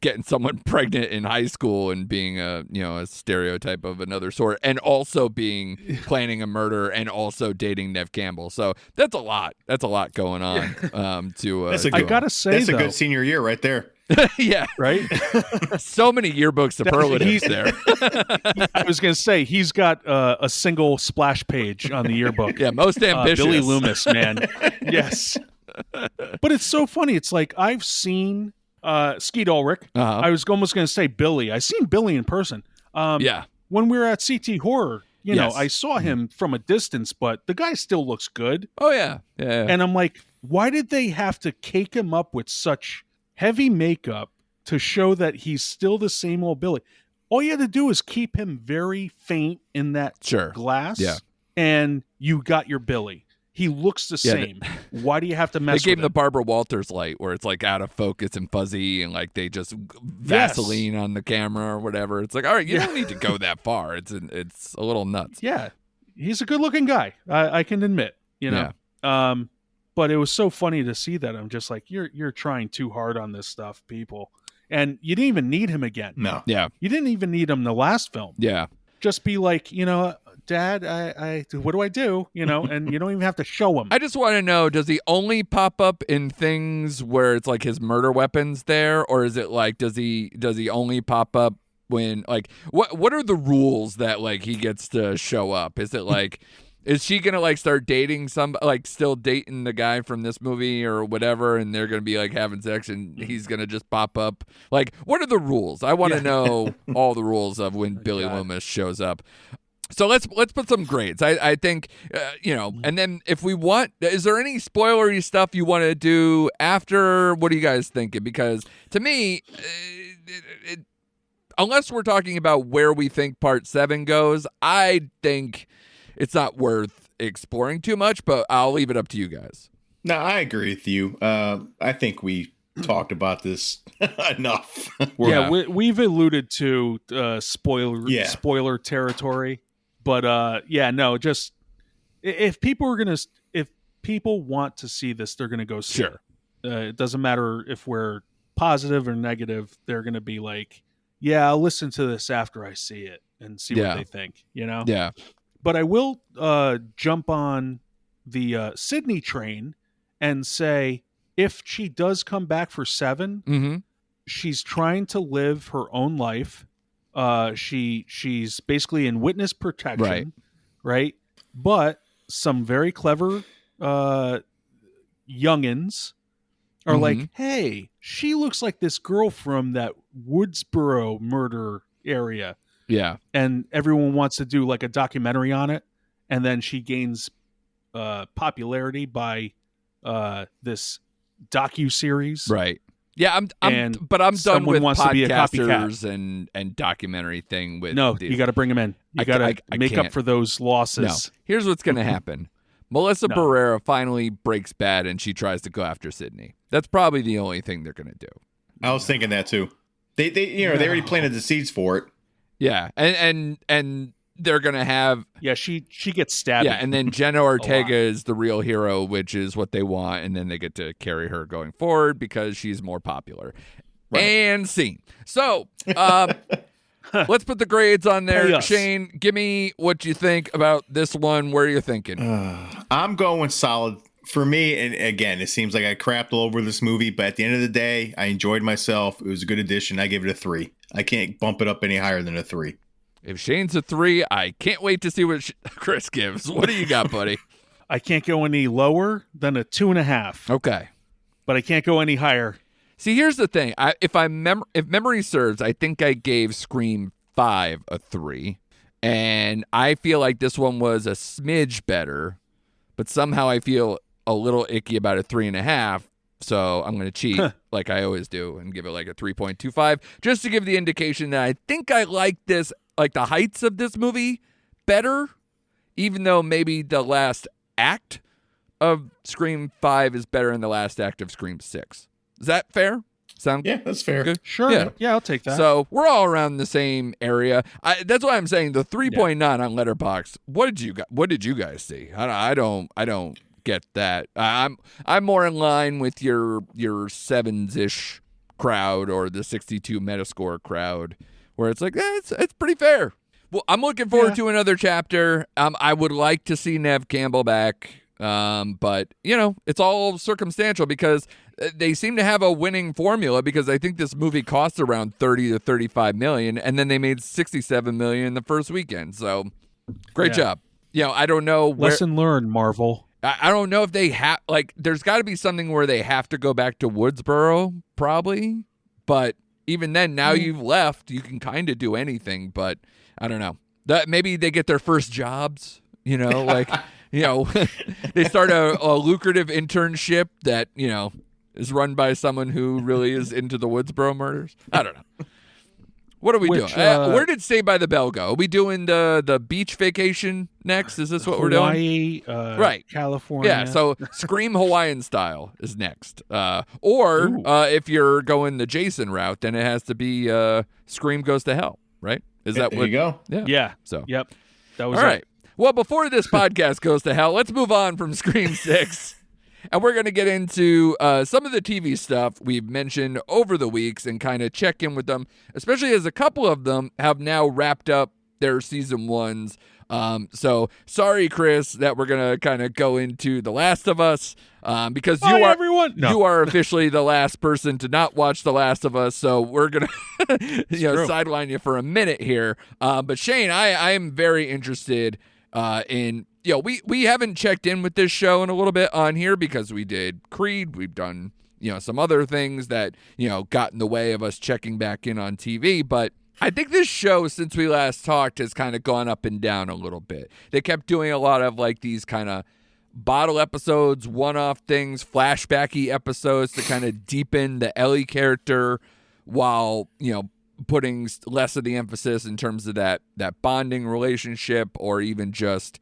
getting someone pregnant in high school and being a stereotype of another sort and also planning a murder and also dating Neve Campbell. So that's a lot. That's a lot going on.
I gotta say,
that's a good senior year right there.
Yeah.
Right.
So many yearbook superlatives there.
I was going to say, he's got a single splash page on the yearbook.
Yeah. Most ambitious.
Billy Loomis, man. Yes. But it's so funny. It's like I've seen Skeet Ulrich. I was almost going to say Billy. I seen Billy in person. When we were at CT Horror, I saw him from a distance, but the guy still looks good.
Oh, yeah. Yeah.
And I'm like, why did they have to cake him up with such heavy makeup to show that he's still the same old Billy? All you had to do is keep him very faint in that glass, and you got your Billy. He looks the
Yeah,
same. Why do you have to
They
mess
gave
with
him the
him?
Barbara Walters light where it's like out of focus and fuzzy and like they just Vaseline on the camera or whatever. It's like, all right, you don't need to go that far. It's a little nuts.
Yeah, he's a good-looking guy. I can admit, you know. But it was so funny to see that. I'm just like, you're trying too hard on this stuff, people. And you didn't even need him again.
No.
Yeah.
You didn't even need him the last film.
Yeah.
Just be like, Dad, I what do I do? And you don't even have to show him.
I just want to know, does he only pop up in things where it's like his murder weapons there, or is it like does he only pop up when like what are the rules that like he gets to show up? Is it like is she gonna like start dating still dating the guy from this movie or whatever, and they're gonna be like having sex and he's gonna just pop up? Like, what are the rules? I want to know all the rules of when Billy Loomis shows up. So let's put some grades. I think and then if we want, is there any spoilery stuff you want to do after? What are you guys thinking? Because to me, unless we're talking about where we think Part 7 goes, I think it's not worth exploring too much. But I'll leave it up to you guys.
No, I agree with you. I think we talked about this enough.
We've alluded to spoiler territory. But just if people want to see this, they're gonna go see it. It doesn't matter if we're positive or negative. They're gonna be like, yeah, I'll listen to this after I see it and see what they think.
Yeah.
But I will jump on the Sydney train and say, if she does come back for 7, she's trying to live her own life. She's basically in witness protection, right? But some very clever youngins are like, hey, she looks like this girl from that Woodsboro murder area.
Yeah.
And everyone wants to do like a documentary on it. And then she gains popularity by this docuseries.
Right. Yeah, I'm done with podcasters and documentary thing with
you got to bring them in. You got to make up for those losses.
No. Here's what's going to happen. Melissa Barrera finally breaks bad and she tries to go after Sydney. That's probably the only thing they're going to do.
I was thinking that too. They already planted the seeds for it.
Yeah, and they're gonna have
she gets stabbed.
Yeah, and then Jenna Ortega is the real hero, which is what they want, and then they get to carry her going forward because she's more popular. Right. And scene. So let's put the grades on there. Hey, Shane, give me what you think about this one. Where are you thinking?
I'm going solid. For me, and again, it seems like I crapped all over this movie, but at the end of the day, I enjoyed myself. It was a good addition. I gave it a 3. I can't bump it up any higher than a 3.
If Shane's a 3, I can't wait to see what Chris gives. What do you got, buddy?
I can't go any lower than a 2.5.
Okay.
But I can't go any higher.
See, here's the thing. If memory serves, I think I gave Scream 5 a 3. And I feel like this one was a smidge better, but somehow I feel a little icky about a 3.5, so I'm going to cheat like I always do and give it like a 3.25 just to give the indication that I think I like this, like the heights of this movie better, even though maybe the last act of Scream 5 is better than the last act of Scream 6. Is that fair?
Yeah, that's fair.
Good?
Sure. Yeah, I'll take that.
So we're all around the same area. That's why I'm saying the 3.9 on Letterboxd. What did you guys see? I don't get that. I'm more in line with your 7s-ish crowd or the 62 Metascore crowd, where it's like it's pretty fair. Well, I'm looking forward to another chapter. I would like to see Neve Campbell back, but it's all circumstantial because they seem to have a winning formula. Because I think this movie cost around 30 to 35 million, and then they made 67 million in the first weekend. So great job. I don't know.
Lesson learned, Marvel.
I don't know if they have, there's got to be something where they have to go back to Woodsboro, probably. But even then, now you've left, you can kind of do anything. But I don't know. That maybe they get their first jobs, they start a lucrative internship that, is run by someone who really is into the Woodsboro murders. I don't know. What are we
Which,
doing? Where did Saved by the Bell go? Are we doing the beach vacation next? Is this what we're doing?
Hawaii,
Right.
California.
Yeah, so Scream Hawaiian style is next. Or if you're going the Jason route, then it has to be Scream Goes to Hell, right? Is that
There
what
you go.
Yeah.
Yeah.
So
Yep. That was
all
it.
right. Well, before this podcast goes to hell, let's move on from Scream 6. And we're going to get into some of the TV stuff we've mentioned over the weeks and kind of check in with them, especially as a couple of them have now wrapped up their season 1s. So sorry, Chris, that we're going to kind of go into The Last of Us because
Bye, everyone. No.
you are officially the last person to not watch The Last of Us. So we're going to sideline you for a minute here. But Shane, I am very interested in, we haven't checked in with this show in a little bit on here because we did Creed. We've done, some other things that, got in the way of us checking back in on TV. But I think this show, since we last talked, has kind of gone up and down a little bit. They kept doing a lot of like these kind of bottle episodes, one-off things, flashbacky episodes to kind of deepen the Ellie character while, putting less of the emphasis in terms of that bonding relationship or even just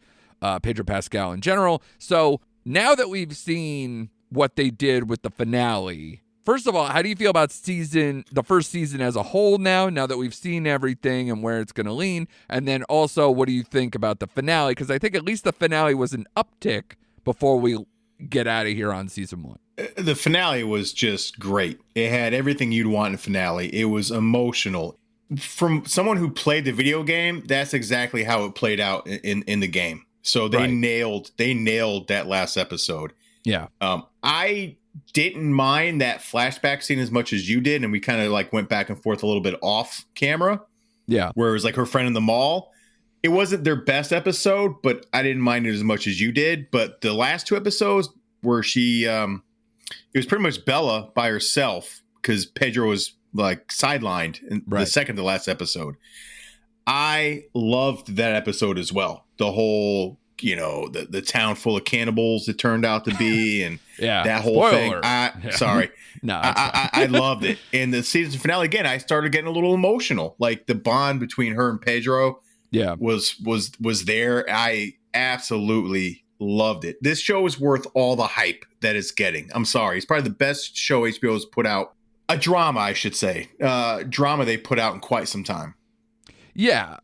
Pedro Pascal in general. So now that we've seen what they did with the finale, first of all, how do you feel about the first season as a whole now that we've seen everything and where it's going to lean? And then also, what do you think about the finale? Because I think at least the finale was an uptick before we get out of here on season 1.
The finale was just great. It had everything you'd want in a finale. It was emotional. From someone who played the video game, that's exactly how it played out in the game. So they nailed that last episode.
Yeah.
I didn't mind that flashback scene as much as you did, and we kind of like went back and forth a little bit off camera.
Yeah.
Where it was like her friend in the mall. It wasn't their best episode, but I didn't mind it as much as you did. But the last 2 episodes where she it was pretty much Bella by herself because Pedro was like sidelined in the second to last episode. I loved that episode as well. The whole, the town full of cannibals it turned out to be, and that whole
Spoiler.
thing. Sorry.
No,
I loved it. And the season finale, again, I started getting a little emotional. Like the bond between her and Pedro was there. I absolutely loved it. This show is worth all the hype that it's getting. I'm sorry. It's probably the best show HBO has put out. A drama, I should say. Drama they put out in quite some time.
Yeah.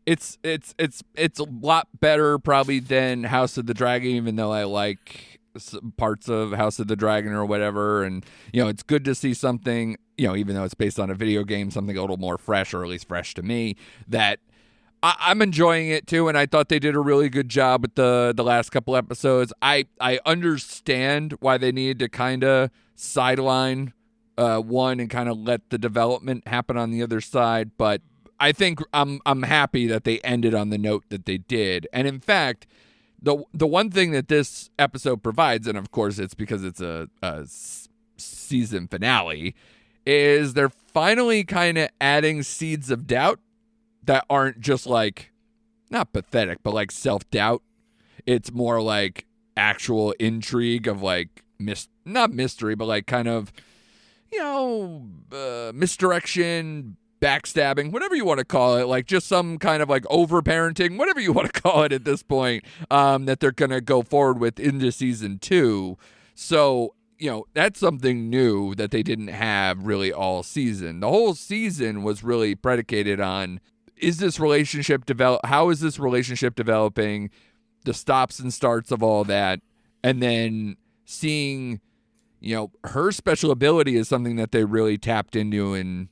It's a lot better probably than House of the Dragon, even though I like some parts of House of the Dragon or whatever. And, it's good to see something, even though it's based on a video game, something a little more fresh, or at least fresh to me, that I'm enjoying it too, and I thought they did a really good job with the last couple episodes. I understand why they needed to kind of sideline one and kind of let the development happen on the other side, but I think I'm happy that they ended on the note that they did. And in fact, the one thing that this episode provides, and of course it's because it's a season finale, is they're finally kind of adding seeds of doubt that aren't just like, not pathetic, but like self-doubt. It's more like actual intrigue of like, not mystery, but like kind of, misdirection, backstabbing, whatever you want to call it, like just some kind of like over-parenting, whatever you want to call it at this point, that they're going to go forward with into season 2. So, that's something new that they didn't have really all season. The whole season was really predicated on, is this relationship how is this relationship developing, the stops and starts of all that, and then seeing, her special ability is something that they really tapped into in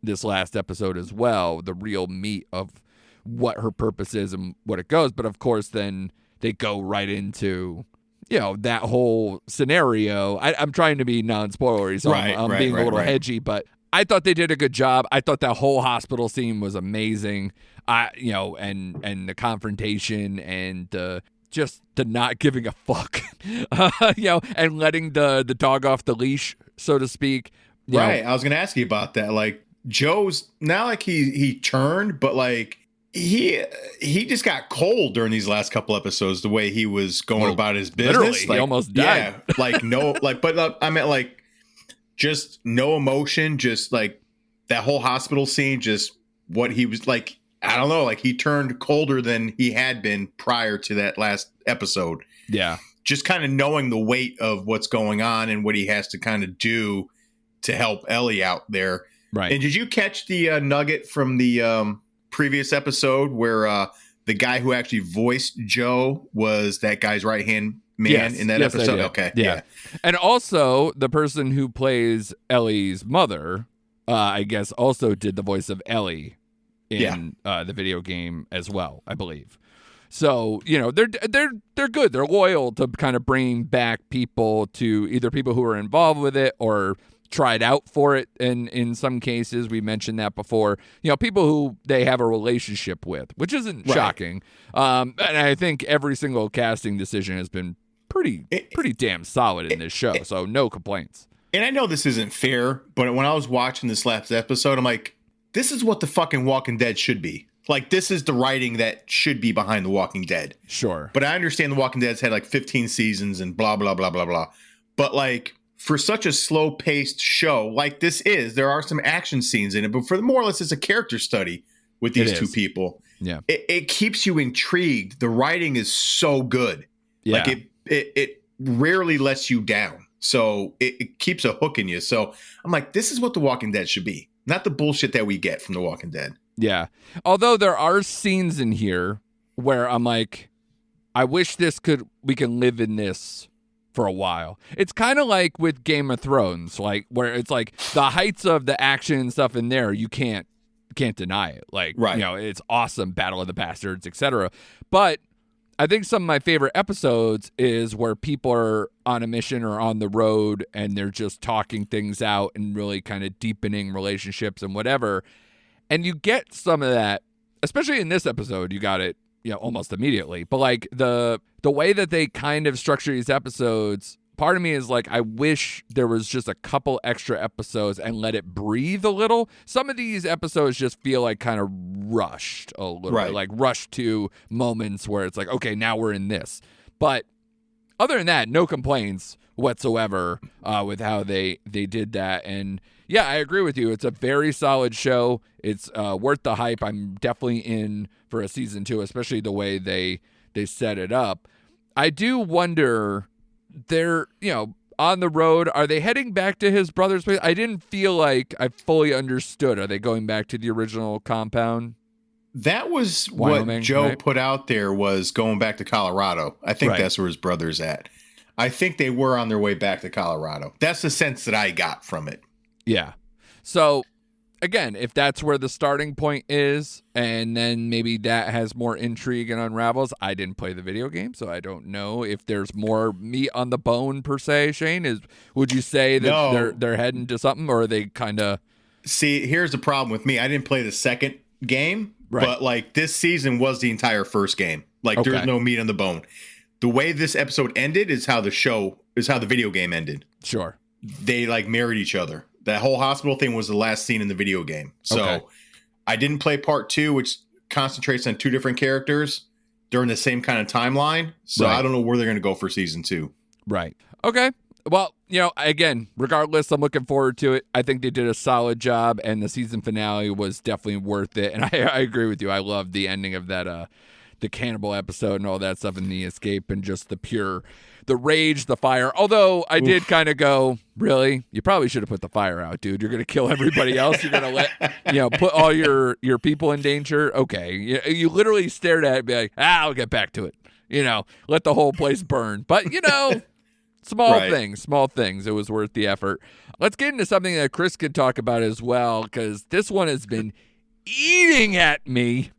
this last episode as well, the real meat of what her purpose is and what it goes. But of course, then they go right into, that whole scenario. I'm trying to be non-spoilery, so I'm being a little hedgy, but I thought they did a good job. I thought that whole hospital scene was amazing. And the confrontation and just the not giving a fuck, and letting the dog off the leash, so to speak.
Right. I was going to ask you about that. Like Joe's not like he turned, but like he just got cold during these last couple episodes, the way he was going about his business.
Literally,
like,
he almost died.
Yeah. Like no, like, but I meant like just no emotion, just like that whole hospital scene, just what he was like, I don't know, like he turned colder than he had been prior to that last episode.
Yeah.
Just kind of knowing the weight of what's going on and what he has to kind of do to help Ellie out there.
Right.
And did you catch the nugget from the previous episode where the guy who actually voiced Joe was that guy's right-hand man in that episode? Okay.
Yeah. And also the person who plays Ellie's mother, I guess also did the voice of Ellie in the video game as well, I believe. So, you know, they're good. They're loyal to kind of bringing back people, to either people who are involved with it or tried out for it. And in some cases, we mentioned that before, you know, people who they have a relationship with, which isn't shocking. And I think every single casting decision has been pretty damn solid in this show. So no complaints.
And I know this isn't fair, but when I was watching this last episode, I'm like, this is what the fucking Walking Dead should be. Like, this is the writing that should be behind The Walking Dead.
Sure.
But I understand The Walking Dead's had like 15 seasons and blah, blah, blah, blah, blah. But like, for such a slow-paced show like this is, there are some action scenes in it, but for the more or less, it's a character study with these two people.
Yeah.
It keeps you intrigued. The writing is so good.
Yeah.
Like, it rarely lets you down. So it keeps a hook in you. So I'm like, this is what The Walking Dead should be. Not the bullshit that we get from The Walking Dead.
Yeah. Although there are scenes in here where I'm like, I wish we can live in this for a while. It's kind of like with Game of Thrones, like where it's like the heights of the action and stuff in there, you can't deny it. Like, you know, it's awesome, Battle of the Bastards, etc. But I think some of my favorite episodes is where people are on a mission or on the road and they're just talking things out and really kind of deepening relationships and whatever. And you get some of that, especially in this episode, you got it, you know, almost immediately. But like the way that they kind of structure these episodes, part of me is like, I wish there was just a couple extra episodes and let it breathe a little. Some of these episodes just feel like kind of rushed a little bit, like rushed to moments where it's like, okay, now we're in this. But other than that, no complaints whatsoever with how they did that. And yeah, I agree with you. It's a very solid show. It's worth the hype. I'm definitely in for a season 2, especially the way they set it up. I do wonder, they're, you know, on the road, are they heading back to his brother's place? I didn't feel like I fully understood. Are they going back to the original compound?
That was
Wyoming,
what Joe
right?
put out there, was going back to Colorado. I think that's where his brother's at. I think they were on their way back to Colorado. That's the sense that I got from it.
Yeah. So again, if that's where the starting point is, and then maybe that has more intrigue and unravels. I didn't play the video game, so I don't know if there's more meat on the bone per se. Shane, would you say that they're heading to something, or are they kind of?
See, here's the problem with me. I didn't play the second game, but like this season was the entire first game. Like there's no meat on the bone. The way this episode ended is how the video game ended.
Sure.
They like married each other. That whole hospital thing was the last scene in the video game. So I didn't play part 2, which concentrates on 2 different characters during the same kind of timeline. So I don't know where they're going to go for season 2.
Right. Okay. Well, you know, again, regardless, I'm looking forward to it. I think they did a solid job, and the season finale was definitely worth it. And I agree with you. I love the ending of that, the cannibal episode and all that stuff, and the escape and just the rage, the fire. Although I did kind of go, really? You probably should have put the fire out, dude. You're going to kill everybody else. You're going to put all your people in danger. Okay. You literally stared at it and be like, I'll get back to it. You know, let the whole place burn. But, you know, small things. It was worth the effort. Let's get into something that Chris could talk about as well, because this one has been eating at me.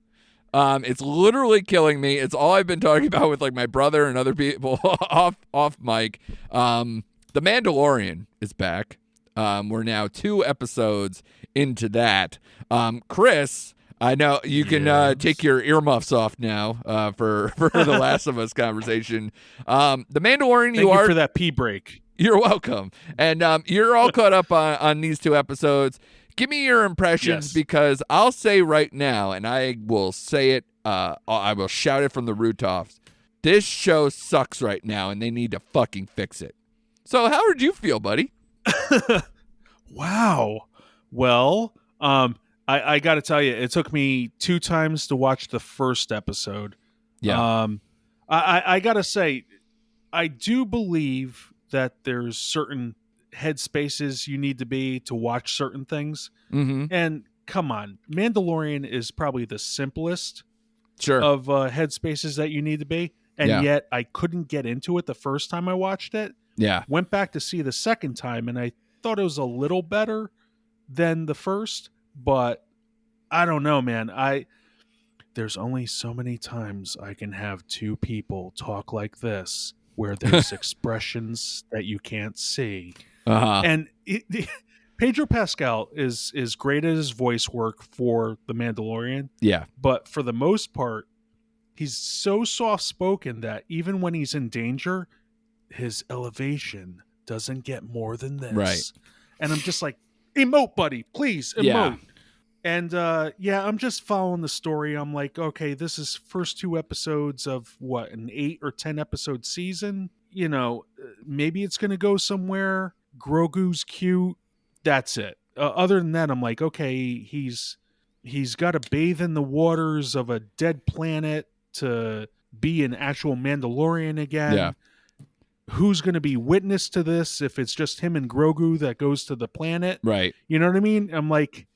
It's literally killing me. It's all I've been talking about with like my brother and other people off mic. The Mandalorian is back. We're now 2 episodes into that. Chris, I know you can take your earmuffs off now for the Last of Us conversation. The Mandalorian,
Thank you for that pee break.
You're welcome. And you're all caught up on these 2 episodes. Give me your impressions, because I'll say right now, and I will say it, I will shout it from the rooftops. This show sucks right now, and they need to fucking fix it. So how did you feel, buddy?
Wow. Well, I got to tell you, it took me 2 times to watch the first episode.
Yeah.
I got to say, I do believe that there's certain headspaces you need to be to watch certain things.
Mm-hmm.
And come on, Mandalorian is probably the simplest
Sure.
of headspaces that you need to be. And
Yeah.
yet I couldn't get into it the first time I watched it.
Yeah.
Went back to see the second time, and I thought it was a little better than the first, but I don't know, man. There's only so many times I can have 2 people talk like this where there's expressions that you can't see.
Uh-huh.
And Pedro Pascal is great at his voice work for The Mandalorian,
Yeah.
but for the most part, he's so soft-spoken that even when he's in danger, his elevation doesn't get more than this.
Right.
And I'm just like, emote, buddy, please, emote.
Yeah.
And I'm just following the story. I'm like, okay, this is first 2 episodes of what, an 8 or 10 episode season. You know, maybe it's going to go somewhere. Grogu's cute. That's it. Other than that, I'm like, okay, he's got to bathe in the waters of a dead planet to be an actual Mandalorian again.
Yeah.
Who's going to be witness to this if it's just him and Grogu that goes to the planet?
Right.
You know what I mean? I'm like,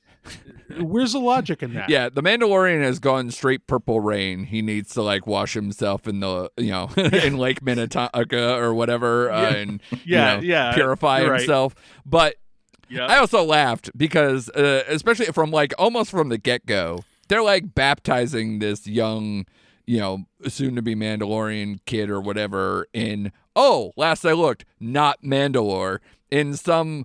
where's the logic in that?
Yeah, the Mandalorian has gone straight Purple Rain. He needs to like wash himself in the in Lake Minnetonka or whatever, and purify
you're right.
himself. But
Yeah.
I also laughed because, especially from like almost from the get go, they're like baptizing this young, soon to be Mandalorian kid or whatever in. Oh, last I looked, not Mandalore. In some,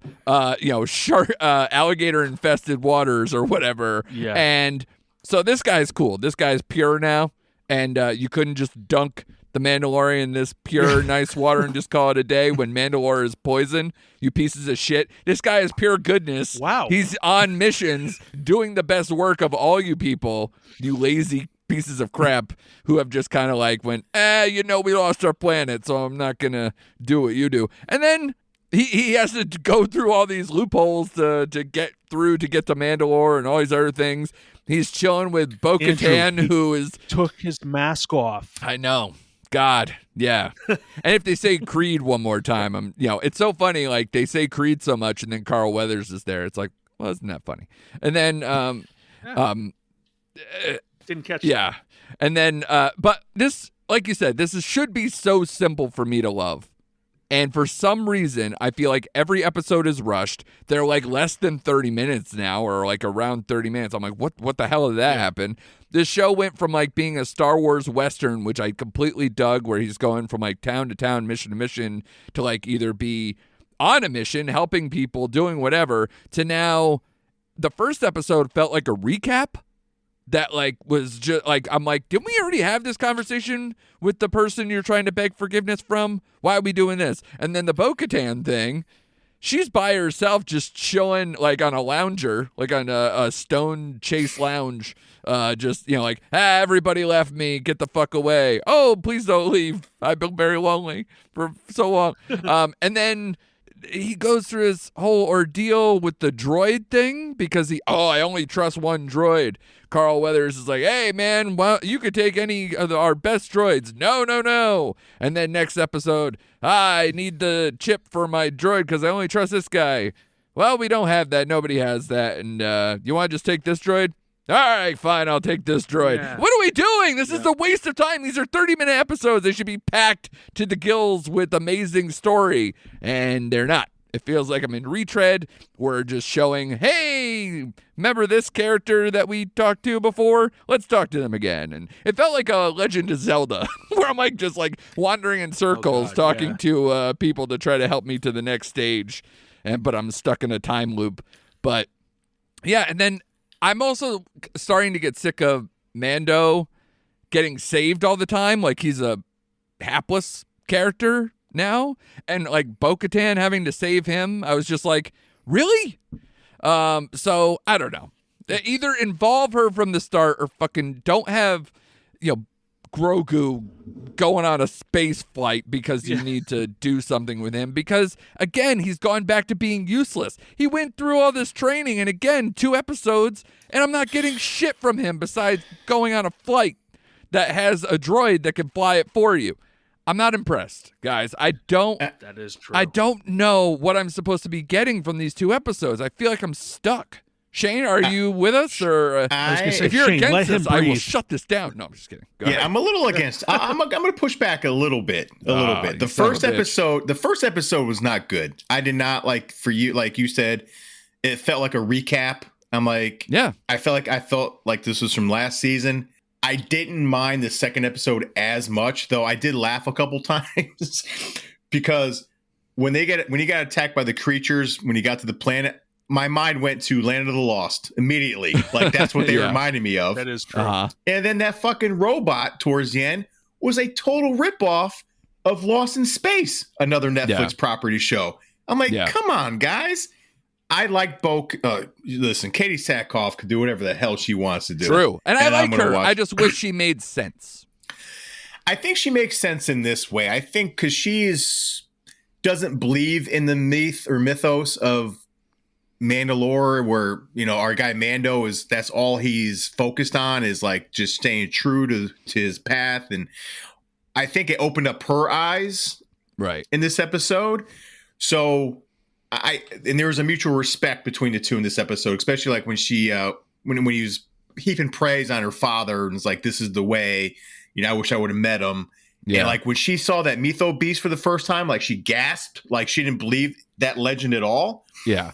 shark, alligator infested waters or whatever.
Yeah.
And so this guy's cool. This guy's pure now. And you couldn't just dunk the Mandalorian in this pure, nice water and just call it a day when Mandalore is poison, you pieces of shit. This guy is pure goodness.
Wow.
He's on missions doing the best work of all you people, you lazy pieces of crap who have just kind of like went, we lost our planet, so I'm not going to do what you do. And then he has to go through all these loopholes to get through to get to Mandalore and all these other things. He's chilling with Bo-Katan, who is
took his mask off.
I know. God, yeah. And if they say Creed one more time, it's so funny. Like they say Creed so much, and then Carl Weathers is there. It's like, well, isn't that funny? And then,
didn't catch.
Yeah, and then, but this, like you said, should be so simple for me to love. And for some reason, I feel like every episode is rushed. They're like less than 30 minutes now, or like around 30 minutes. I'm like, what the hell did that happen? This show went from like being a Star Wars Western, which I completely dug, where he's going from like town to town, mission to mission, to like either be on a mission, helping people, doing whatever, to now the first episode felt like a recap. That like was just like, I'm like, didn't we already have this conversation with the person you're trying to beg forgiveness from? Why are we doing this? And then the Bo-Katan thing, she's by herself just chilling like on a lounger, like on a stone chase lounge, everybody left me, get the fuck away. Oh, please don't leave. I've been very lonely for so long. And then he goes through his whole ordeal with the droid thing because I only trust one droid. Carl Weathers is like, hey, man, well, you could take any of our best droids. No. And then next episode, I need the chip for my droid because I only trust this guy. Well, we don't have that. Nobody has that. And you want to just take this droid? All right, fine, I'll take this droid. Yeah. What are we doing? This is a waste of time. These are 30-minute episodes. They should be packed to the gills with amazing story. And they're not. It feels like I'm in retread. We're just showing, hey, remember this character that we talked to before? Let's talk to them again. And it felt like a Legend of Zelda, where I'm like just like wandering in circles, talking to people to try to help me to the next stage. But I'm stuck in a time loop. But yeah, and then I'm also starting to get sick of Mando getting saved all the time. Like he's a hapless character now, and like Bo-Katan having to save him. I was just like, really? So I don't know. Either involve her from the start or fucking don't have, Grogu going on a space flight because you need to do something with him, because again, he's gone back to being useless. He went through all this training and again 2 episodes and I'm not getting shit from him besides going on a flight that has a droid that can fly it for you. I'm not impressed, guys.
That is true.
I don't know what I'm supposed to be getting from these 2 episodes. I feel like I'm stuck. Shane, are you with us? Or
I was gonna say,
if you're
Shane, let
against
him
this, I will
breathe.
shut this down. No, I'm just kidding. Go ahead.
I'm a little against. I'm going to push back a little bit.
you
The
son of
first
a bitch.
episode, was not good. I did not like, for you, like you said, it felt like a recap. I'm like,
Yeah.
I felt like this was from last season. I didn't mind the second episode as much, though I did laugh a couple times because when he got attacked by the creatures, when he got to the planet, my mind went to Land of the Lost immediately. Like that's what they
Yeah.
reminded me of.
That is true.
Uh-huh.
And then that fucking robot towards the end was a total ripoff of Lost in Space, another Netflix property show. I'm like, come on, guys. I like Bo. Listen, Katie Sackhoff could do whatever the hell she wants to do.
True. And I like
I'm gonna
her.
watch-
I just wish she made sense.
I think she makes sense in this way. I think because doesn't believe in the mythos of Mandalore, where our guy Mando that's all he's focused on is like just staying true to his path, and I think it opened up her eyes
Right.
in this episode. So and there was a mutual respect between the two in this episode, especially like when she when he was heaping praise on her father and was like, "This is the way." I wish I would have met him.
Yeah.
And like when she saw that Mytho beast for the first time, like she gasped, like she didn't believe that legend at all.
Yeah.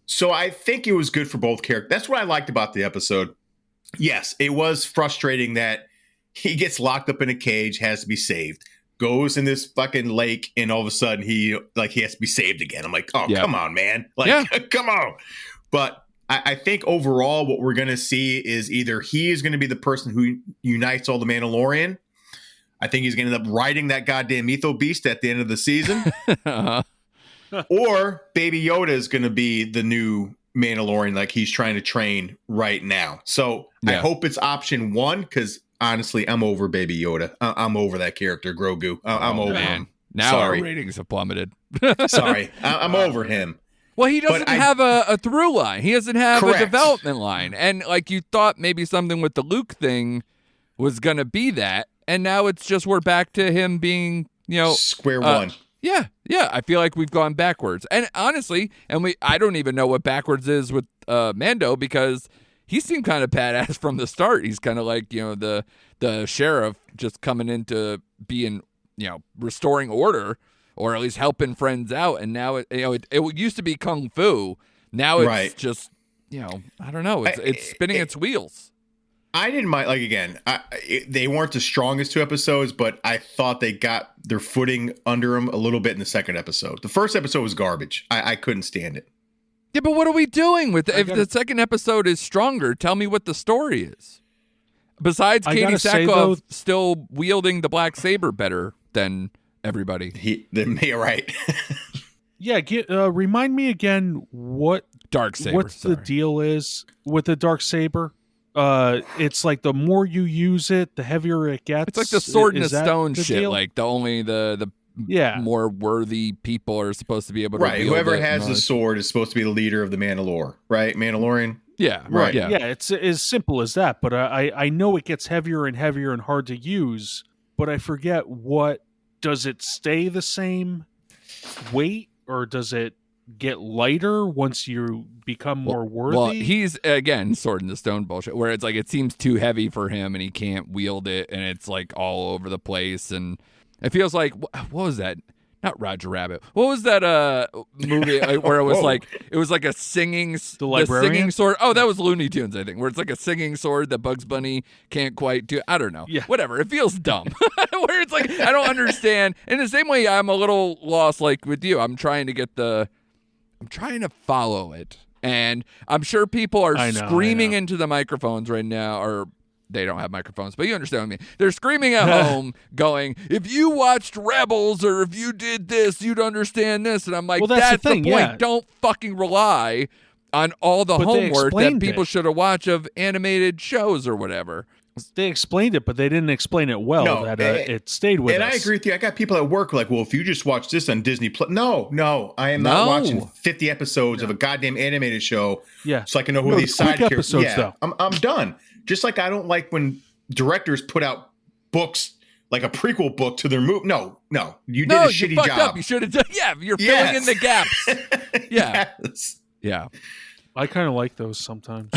So I think it was good for both characters. That's what I liked about the episode. Yes, it was frustrating that he gets locked up in a cage, has to be saved, goes in this fucking lake, and all of a sudden he has to be saved again. I'm like, oh, come on, man. Like, come on. But I think overall what we're going to see is either he is going to be the person who unites all the Mandalorian. I think he's going to end up riding that goddamn Mytho beast at the end of the season.
Uh-huh.
Or Baby Yoda is going to be the new Mandalorian, like he's trying to train right now. So I hope it's option 1, because honestly, I'm over Baby Yoda. I'm over that character, Grogu. I'm over him.
Now
Sorry.
our ratings have plummeted.
Sorry. I'm over him.
Well, he doesn't have a through line. He doesn't have
Correct.
a development line. And like you thought maybe something with the Luke thing was going to be that. And now it's just we're back to him being,
square one.
Yeah. I feel like we've gone backwards. And honestly, I don't even know what backwards is with Mando, because he seemed kind of badass from the start. He's kind of like, the sheriff just coming into being, restoring order, or at least helping friends out. And now it used to be kung fu. Now it's just, I don't know. It's spinning its wheels.
I didn't mind, like, again, they weren't the strongest 2 episodes, but I thought they got their footing under them a little bit in the second episode. The first episode was garbage. I couldn't stand it.
Yeah, but what are we doing with it? If the second episode is stronger, tell me what the story is. Besides Katie Sackhoff still wielding the black saber better than everybody.
You're right.
Yeah, remind me again what
Dark saber.
The deal is with the dark saber. It's like the more you use it, the heavier it gets.
It's like the sword and the
that
stone
the
shit.
deal?
Like only the more worthy people are supposed to be able to wield
Whoever
it
has the sword is supposed to be the leader of the Mandalore, right? Mandalorian.
Yeah.
Right.
Yeah.
Yeah, it's as simple as that. But I know it gets heavier and heavier and hard to use. But I forget does it stay the same weight, or does it get lighter once you become more worthy?
Well, he's again sword in the stone bullshit, where it's like it seems too heavy for him and he can't wield it, and it's like all over the place, and it feels like what was that? Not Roger Rabbit. What was that movie where it was like a singing
Librarian?
sword? Oh, that was Looney Tunes, I think, where it's like a singing sword that Bugs Bunny can't quite do. I don't know.
Yeah.
Whatever. It feels dumb. Where it's like I don't understand. In the same way, I'm a little lost. Like with you, I'm trying to follow it, and I'm sure people are screaming into the microphones right now, or they don't have microphones, but you understand what I mean. They're screaming at home going, if you watched Rebels or if you did this, you'd understand this. And I'm like, that's the point. Yeah. Don't fucking rely on all the homework that people should have watched of animated shows or whatever.
They explained it, but they didn't explain it well.
No,
It stayed with us.
And I agree with you. I got people at work like, well, if you just watch this on Disney Plus, no, I am not watching 50 episodes of a goddamn animated show.
Yeah,
so I can know who these side characters.
Episodes, though.
I'm done. Just like I don't like when directors put out books like a prequel book to their movie. No, you did a shitty
fucked
job.
Up. You should have done. Yeah, you're filling in the gaps. Yeah, yeah.
I kind of like those sometimes.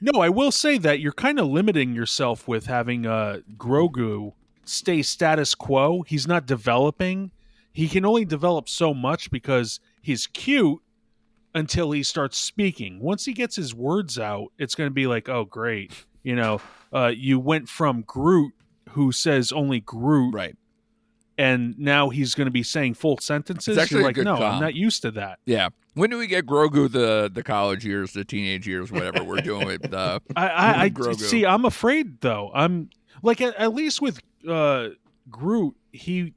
No, I will say that you're kind of limiting yourself with having Grogu stay status quo. He's not developing. He can only develop so much because he's cute until he starts speaking. Once he gets his words out, it's going to be like, oh, great. You went from Groot, who says only Groot,
right,
and now he's going to be saying full sentences.
It's actually
You're like, no,
call.
I'm not used to that.
Yeah. When do we get Grogu the college years, the teenage years, whatever we're doing with
I
Grogu?
See, I'm afraid though. I'm like at least with Groot, he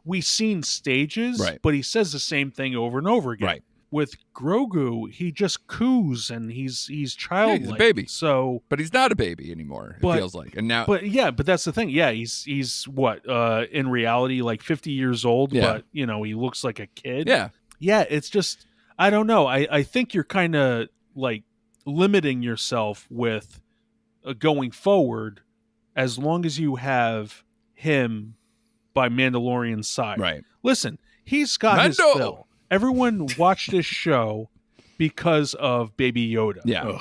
we've seen stages,
right,
but he says the same thing over and over again.
Right.
With Grogu, he just coos and he's childlike.
He's a baby.
So,
but he's not a baby anymore. It feels like, and now,
but that's the thing. Yeah, he's what in reality like 50 years old, but he looks like a kid. Yeah. It's just I don't know. I think you're kind of like limiting yourself with going forward, as long as you have him by Mandalorian's side.
Right.
Listen, he's got his fill. Everyone watched this show because of Baby Yoda.
Yeah.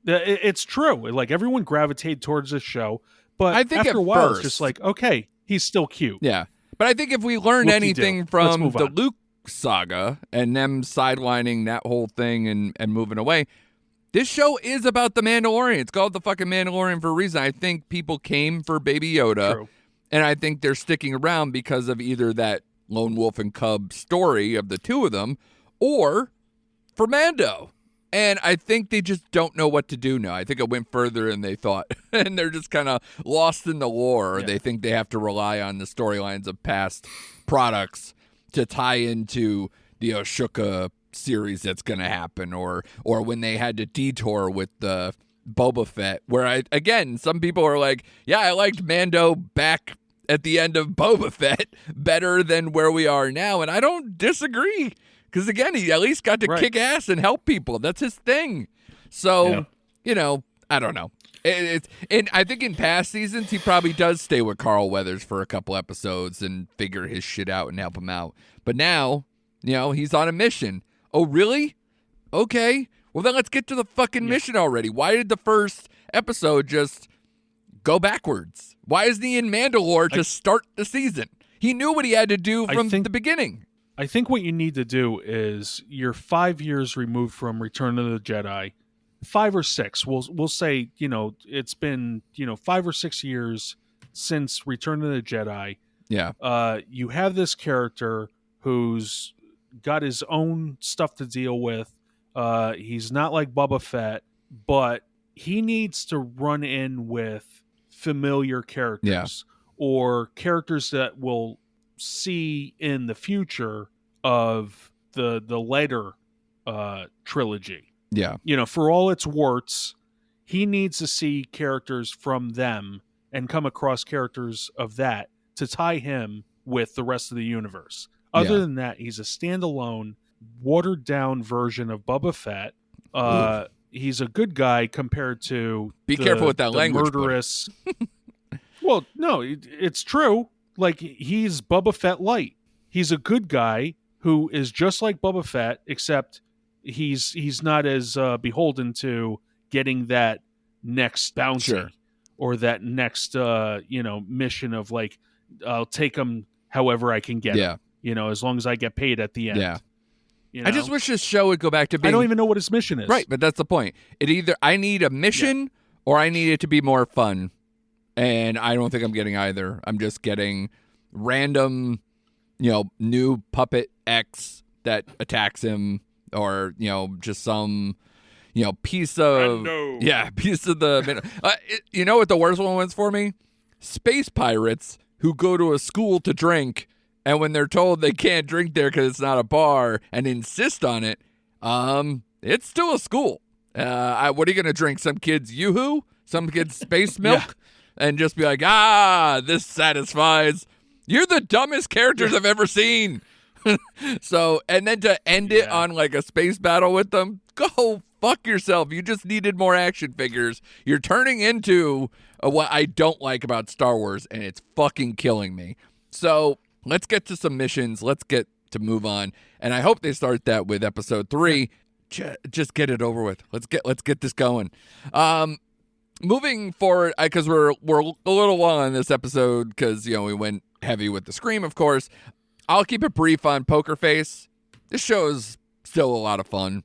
It's true. Like everyone gravitated towards this show, but
I think
after a while, it's just like, okay, he's still cute.
Yeah. But I think if we learned anything from the Luke saga and them sidelining that whole thing and moving away, this show is about the Mandalorian. It's called the fucking Mandalorian for a reason. I think people came for Baby Yoda.
True.
And I think they're sticking around because of either that lone wolf and cub story of the two of them, or for Mando. And I think they just don't know what to do now. I think it went further than they thought. And they're just kind of lost in the lore. Or they think they have to rely on the storylines of past products to tie into the Ashoka series that's going to happen. Or when they had to detour with the Boba Fett, where some people are like, yeah, I liked Mando back at the end of Boba Fett better than where we are now. And I don't disagree. Because, again, he at least got to kick ass and help people. That's his thing. So, I don't know. And I think in past seasons, he probably does stay with Carl Weathers for a couple episodes and figure his shit out and help him out. But now, he's on a mission. Oh, really? Okay. Well, then let's get to the fucking mission already. Why did the first episode just go backwards? Why isn't he in Mandalore to start the season? He knew what he had to do from the beginning.
I think what you need to do is you're 5 years removed from Return of the Jedi, 5 or 6. We'll say it's been 5 or 6 years since Return of the Jedi.
Yeah.
You have this character who's got his own stuff to deal with. He's not like Boba Fett, but he needs to run in with familiar characters or characters that will see in the future of the later trilogy.
Yeah.
For all its warts, he needs to see characters from them and come across characters of that to tie him with the rest of the universe. Other than that, he's a standalone, watered down version of Boba Fett. He's a good guy compared to
careful with that language,
murderous. Well, no, it's true. Like, he's Boba Fett light. He's a good guy who is just like Boba Fett, except he's not as beholden to getting that next bounty or that next mission of like, I'll take him however I can get him. As long as I get paid at the end.
Yeah. I just wish this show would go back to being...
I don't even know what his mission is.
Right, but that's the point. It either I need a mission or I need it to be more fun. And I don't think I'm getting either. I'm just getting random, new puppet X that attacks him, or, just some, piece of... piece of the... you know what the worst one was for me? Space pirates who go to a school to drink, and when they're told they can't drink there because it's not a bar and insist on it, it's still a school. What are you gonna drink? Some kids Yoo-hoo? Some kids space milk? And just be like, this satisfies. You're the dumbest characters I've ever seen. So, and then to end it on like a space battle with them, go fuck yourself. You just needed more action figures. You're turning into what I don't like about Star Wars, and it's fucking killing me. So let's get to some missions. Let's get to move on. And I hope they start that with episode 3. Just get it over with. Let's get this going. Moving forward, because we're a little long on this episode because we went heavy with the Scream, of course. I'll keep it brief on Poker Face. This show is still a lot of fun.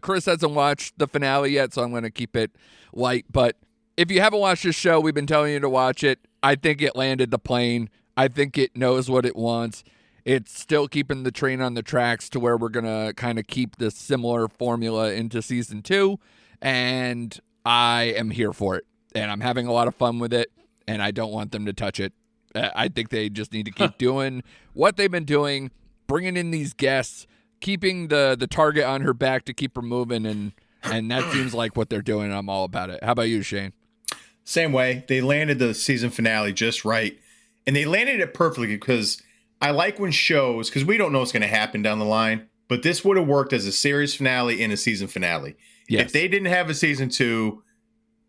Chris hasn't watched the finale yet, so I'm going to keep it light. But if you haven't watched this show, we've been telling you to watch it. I think it landed the plane. I think it knows what it wants. It's still keeping the train on the tracks to where we're going to kind of keep this similar formula into season 2. And I am here for it. And I'm having a lot of fun with it. And I don't want them to touch it. I think they just need to keep doing what they've been doing, bringing in these guests, keeping the target on her back to keep her moving. And that seems like what they're doing. I'm all about it. How about you, Shane?
Same way. They landed the season finale just right. And they landed it perfectly because I like when shows, because we don't know what's going to happen down the line, but this would have worked as a series finale and a season finale. Yes. If they didn't have a season 2,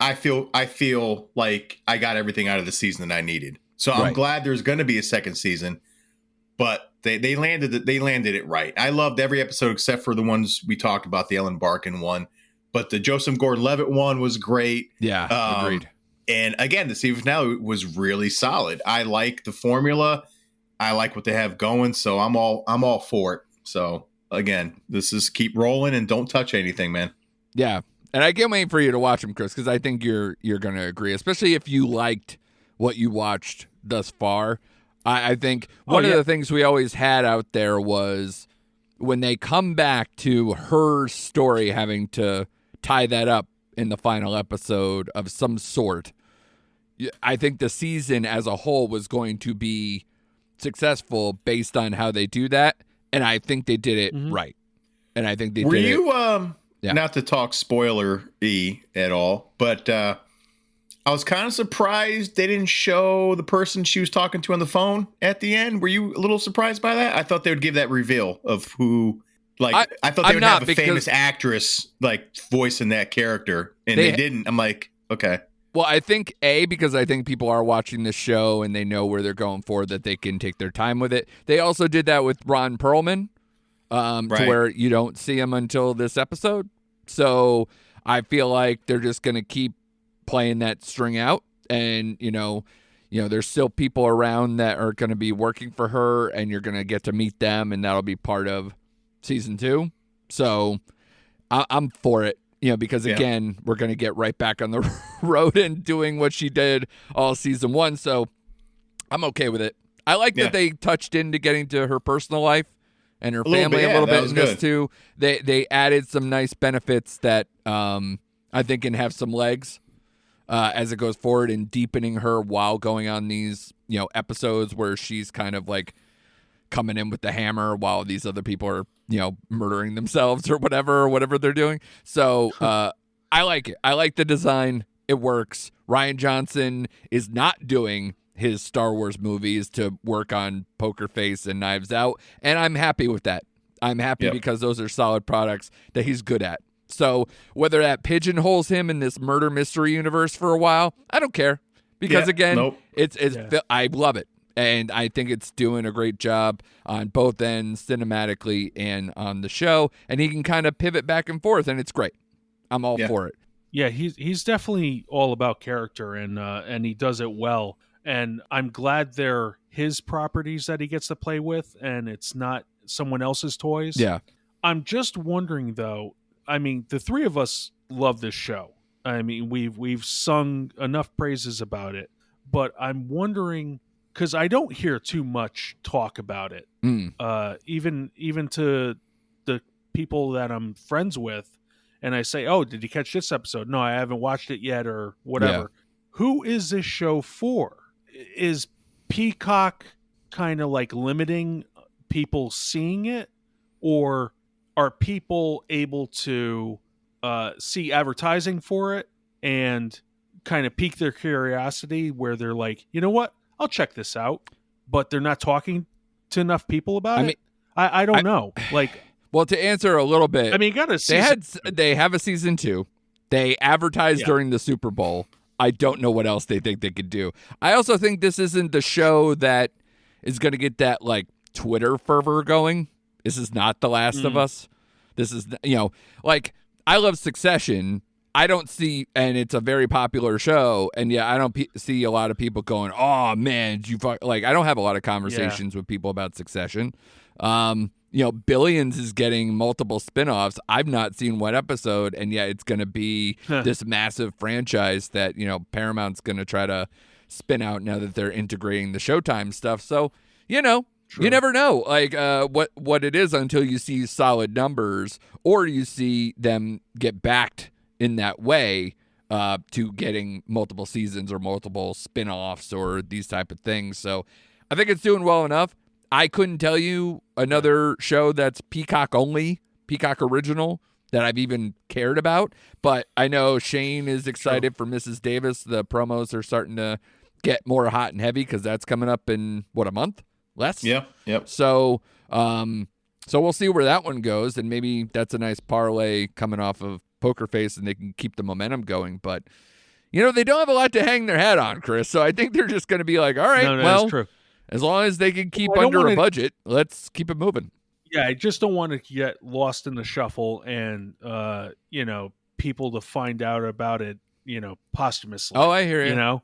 I feel like I got everything out of the season that I needed. So I'm glad there's going to be a second season, but they landed it right. I loved every episode except for the ones we talked about, the Ellen Barkin one, but the Joseph Gordon-Levitt one was great.
Yeah, agreed.
And again, the season finale was really solid. I like the formula. I like what they have going, so I'm all for it. So again, this is keep rolling and don't touch anything, man.
Yeah, and I can't wait for you to watch them, Chris, because I think you're going to agree, especially if you liked what you watched thus far. I think one of the things we always had out there was when they come back to her story having to tie that up in the final episode of some sort. I think the season as a whole was going to be successful based on how they do that, and I think they did it right. And I think they
Were
did
you
it.
Not to talk spoiler-y at all, but I was kind of surprised they didn't show the person she was talking to on the phone at the end. Were you a little surprised by that? I thought they would give that reveal of who. Like I thought they would have a famous actress like voicing that character, and they didn't. I'm like, okay.
Well, I think because I think people are watching this show and they know where they're going for, that they can take their time with it. They also did that with Ron Perlman, to where you don't see him until this episode. So I feel like they're just going to keep playing that string out, and there's still people around that are going to be working for her, and you're going to get to meet them, and that'll be part of season 2. So I'm for it, because again, we're going to get right back on the road and doing what she did all season 1. So I'm okay with it. I like that they touched into getting to her personal life and her family a little bit in this too. They added some nice benefits that I think can have some legs as it goes forward, and deepening her while going on these episodes where she's kind of like coming in with the hammer while these other people are murdering themselves or whatever they're doing. So I like it. I like the design. It works. Rian Johnson is not doing his Star Wars movies to work on Poker Face and Knives Out, and I'm happy with that. I'm happy because those are solid products that he's good at. So whether that pigeonholes him in this murder mystery universe for a while, I don't care, because it's I love it, and I think it's doing a great job on both ends, cinematically and on the show, and he can kind of pivot back and forth, and it's great. I'm all for it.
Yeah, he's definitely all about character, and he does it well. And I'm glad they're his properties that he gets to play with, and it's not someone else's toys.
Yeah.
I'm just wondering, though, I mean, the three of us love this show. I mean, we've sung enough praises about it, but I'm wondering, because I don't hear too much talk about it, even to the people that I'm friends with, and I say, oh, did you catch this episode? No, I haven't watched it yet, or whatever. Yeah. Who is this show for? Is Peacock kind of like limiting people seeing it, or are people able to see advertising for it and kind of pique their curiosity where they're like, you know what, I'll check this out, but they're not talking to enough people about it. I don't know. Like,
well, to answer a little bit,
I mean, you got to
they have a season 2. They advertised during the Super Bowl. I don't know what else they think they could do. I also think this isn't the show that is going to get that like Twitter fervor going. This is not The Last of Us. This is, like, I love Succession. I don't see, and it's a very popular show, and I don't see a lot of people going, oh man, like, I don't have a lot of conversations with people about Succession. Billions is getting multiple spinoffs. I've not seen one episode, and yet it's going to be this massive franchise that, Paramount's going to try to spin out now that they're integrating the Showtime stuff. So, True. You never know, like, what it is until you see solid numbers or you see them get backed in that way to getting multiple seasons or multiple spin-offs or these type of things. So I think it's doing well enough. I couldn't tell you another show that's Peacock only, Peacock original, that I've even cared about. But I know Shane is excited for Mrs. Davis. The promos are starting to get more hot and heavy because that's coming up in, a month? Less?
Yeah, yep.
So we'll see where that one goes, and maybe that's a nice parlay coming off of Poker Face, and they can keep the momentum going. But, they don't have a lot to hang their hat on, Chris, so I think they're just going to be like, all right,
that's true.
As long as they can keep under a budget, let's keep it moving.
Yeah, I just don't want to get lost in the shuffle and, people to find out about it, posthumously.
Oh, I hear you.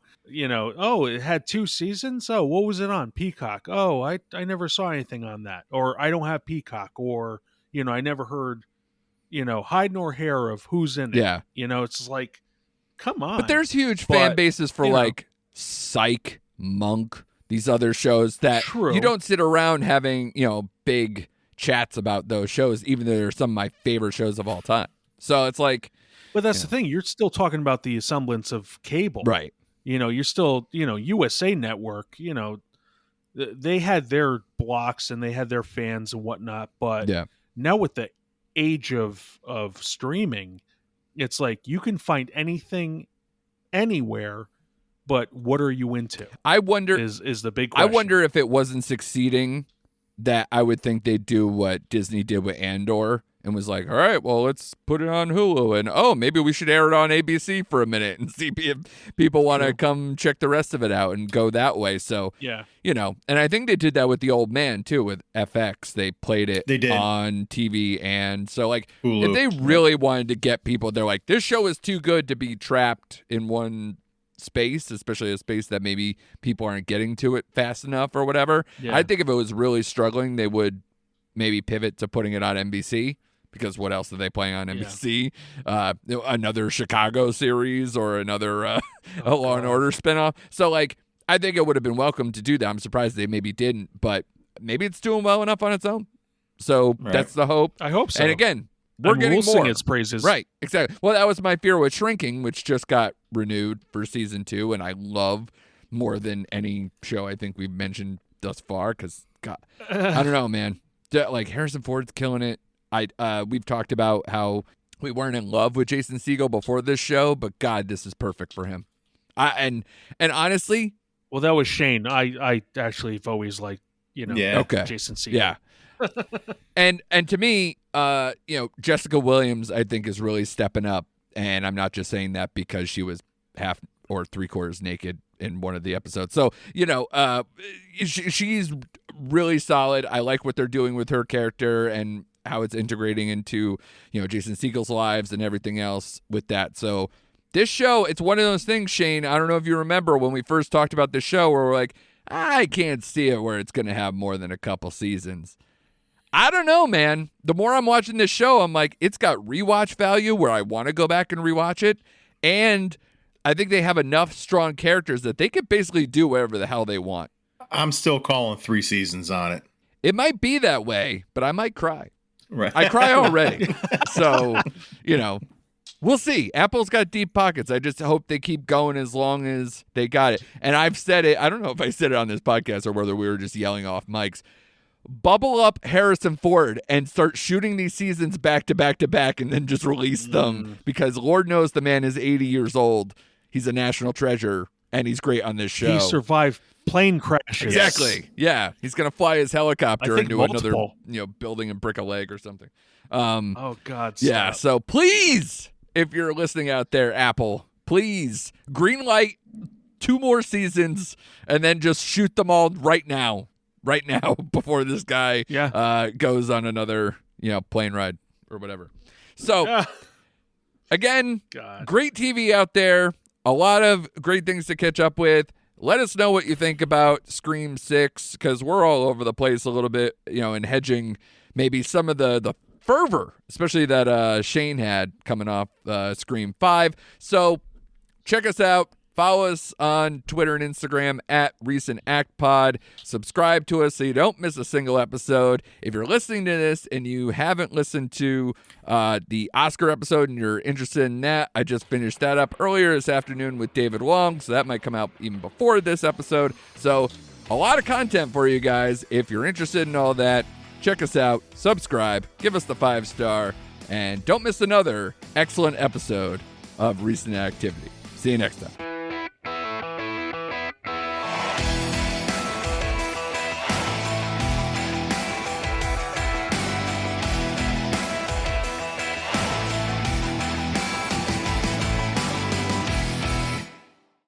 Oh, it had 2 seasons? Oh, what was it on? Peacock. Oh, I never saw anything on that. Or I don't have Peacock. Or, I never heard, hide nor hair of who's in it.
Yeah.
It's like, come on.
But there's huge fan bases for like Psych, Monk, these other shows that you don't sit around having, big chats about those shows, even though they're some of my favorite shows of all time. So it's like,
but that's the thing. You're still talking about the semblance of cable.
Right.
You're still, USA Network, they had their blocks and they had their fans and whatnot. But now with the age of streaming, it's like you can find anything anywhere, but what are you into?
I wonder
is the big question.
I wonder if it wasn't succeeding that I would think they'd do what Disney did with Andor and was like, all right, well, let's put it on Hulu. And, maybe we should air it on ABC for a minute and see if people want to come check the rest of it out and go that way. So, and I think they did that with The Old Man, too, with FX. They played it on TV. And so, like,
Hulu.
If they really wanted to get people, they're like, this show is too good to be trapped in one space, especially a space that maybe people aren't getting to it fast enough or whatever. I think if it was really struggling, they would maybe pivot to putting it on NBC. Because what else are they playing on NBC? Another Chicago series or another a Law and Order spinoff. So, like, I think it would have been welcome to do that. I'm surprised they maybe didn't, but maybe it's doing well enough on its own. So that's the hope.
I hope so.
And again, we'll
more.
Sing
its praises.
Right, exactly. Well, that was my fear with Shrinking, which just got renewed for season 2, and I love more than any show I think we've mentioned thus far. Because God, I don't know, man. Like Harrison Ford's killing it. We've talked about how we weren't in love with Jason Segel before this show, but God, this is perfect for him. And honestly,
well, that was Shane. I actually have always liked Jason Segel.
Yeah. and to me, Jessica Williams, I think, is really stepping up, and I'm not just saying that because she was half or 3/4 naked in one of the episodes. So, she's really solid. I like what they're doing with her character and how it's integrating into, Jason Segel's lives and everything else with that. So this show, it's one of those things, Shane, I don't know if you remember when we first talked about the show where we're like, I can't see it where it's going to have more than a couple seasons. I don't know, man. The more I'm watching this show, I'm like, it's got rewatch value where I want to go back and rewatch it. And I think they have enough strong characters that they could basically do whatever the hell they want.
I'm still calling 3 seasons on it.
It might be that way, but I might cry.
Right.
I cry already. So, we'll see. Apple's got deep pockets. I just hope they keep going as long as they got it. And I've said it. I don't know if I said it on this podcast or whether we were just yelling off mics. bubble up Harrison Ford and start shooting these seasons back to back to back and then just release them because Lord knows the man is 80 years old. He's a national treasure and he's great on this show.
He survived plane crashes.
Exactly. Yeah. He's going to fly his helicopter
I think
into
multiple.
another building and break a leg or something.
Oh, God. Stop.
Yeah. So please, if you're listening out there, Apple, please green light 2 more seasons and then just shoot them all right now before this guy goes on another plane ride or whatever. So again, great TV out there, a lot of great things to catch up with. Let us know what you think about Scream 6 because we're all over the place a little bit, and hedging maybe some of the fervor, especially that Shane had coming off Scream 5. So check us out. Follow us on Twitter and Instagram at RecentActPod. Subscribe to us so you don't miss a single episode. If you're listening to this and you haven't listened to the Oscar episode and you're interested in that, I just finished that up earlier this afternoon with David Wong, so that might come out even before this episode. So a lot of content for you guys. If you're interested in all that, check us out, subscribe, give us the 5-star, and don't miss another excellent episode of Recent Activity. See you next time.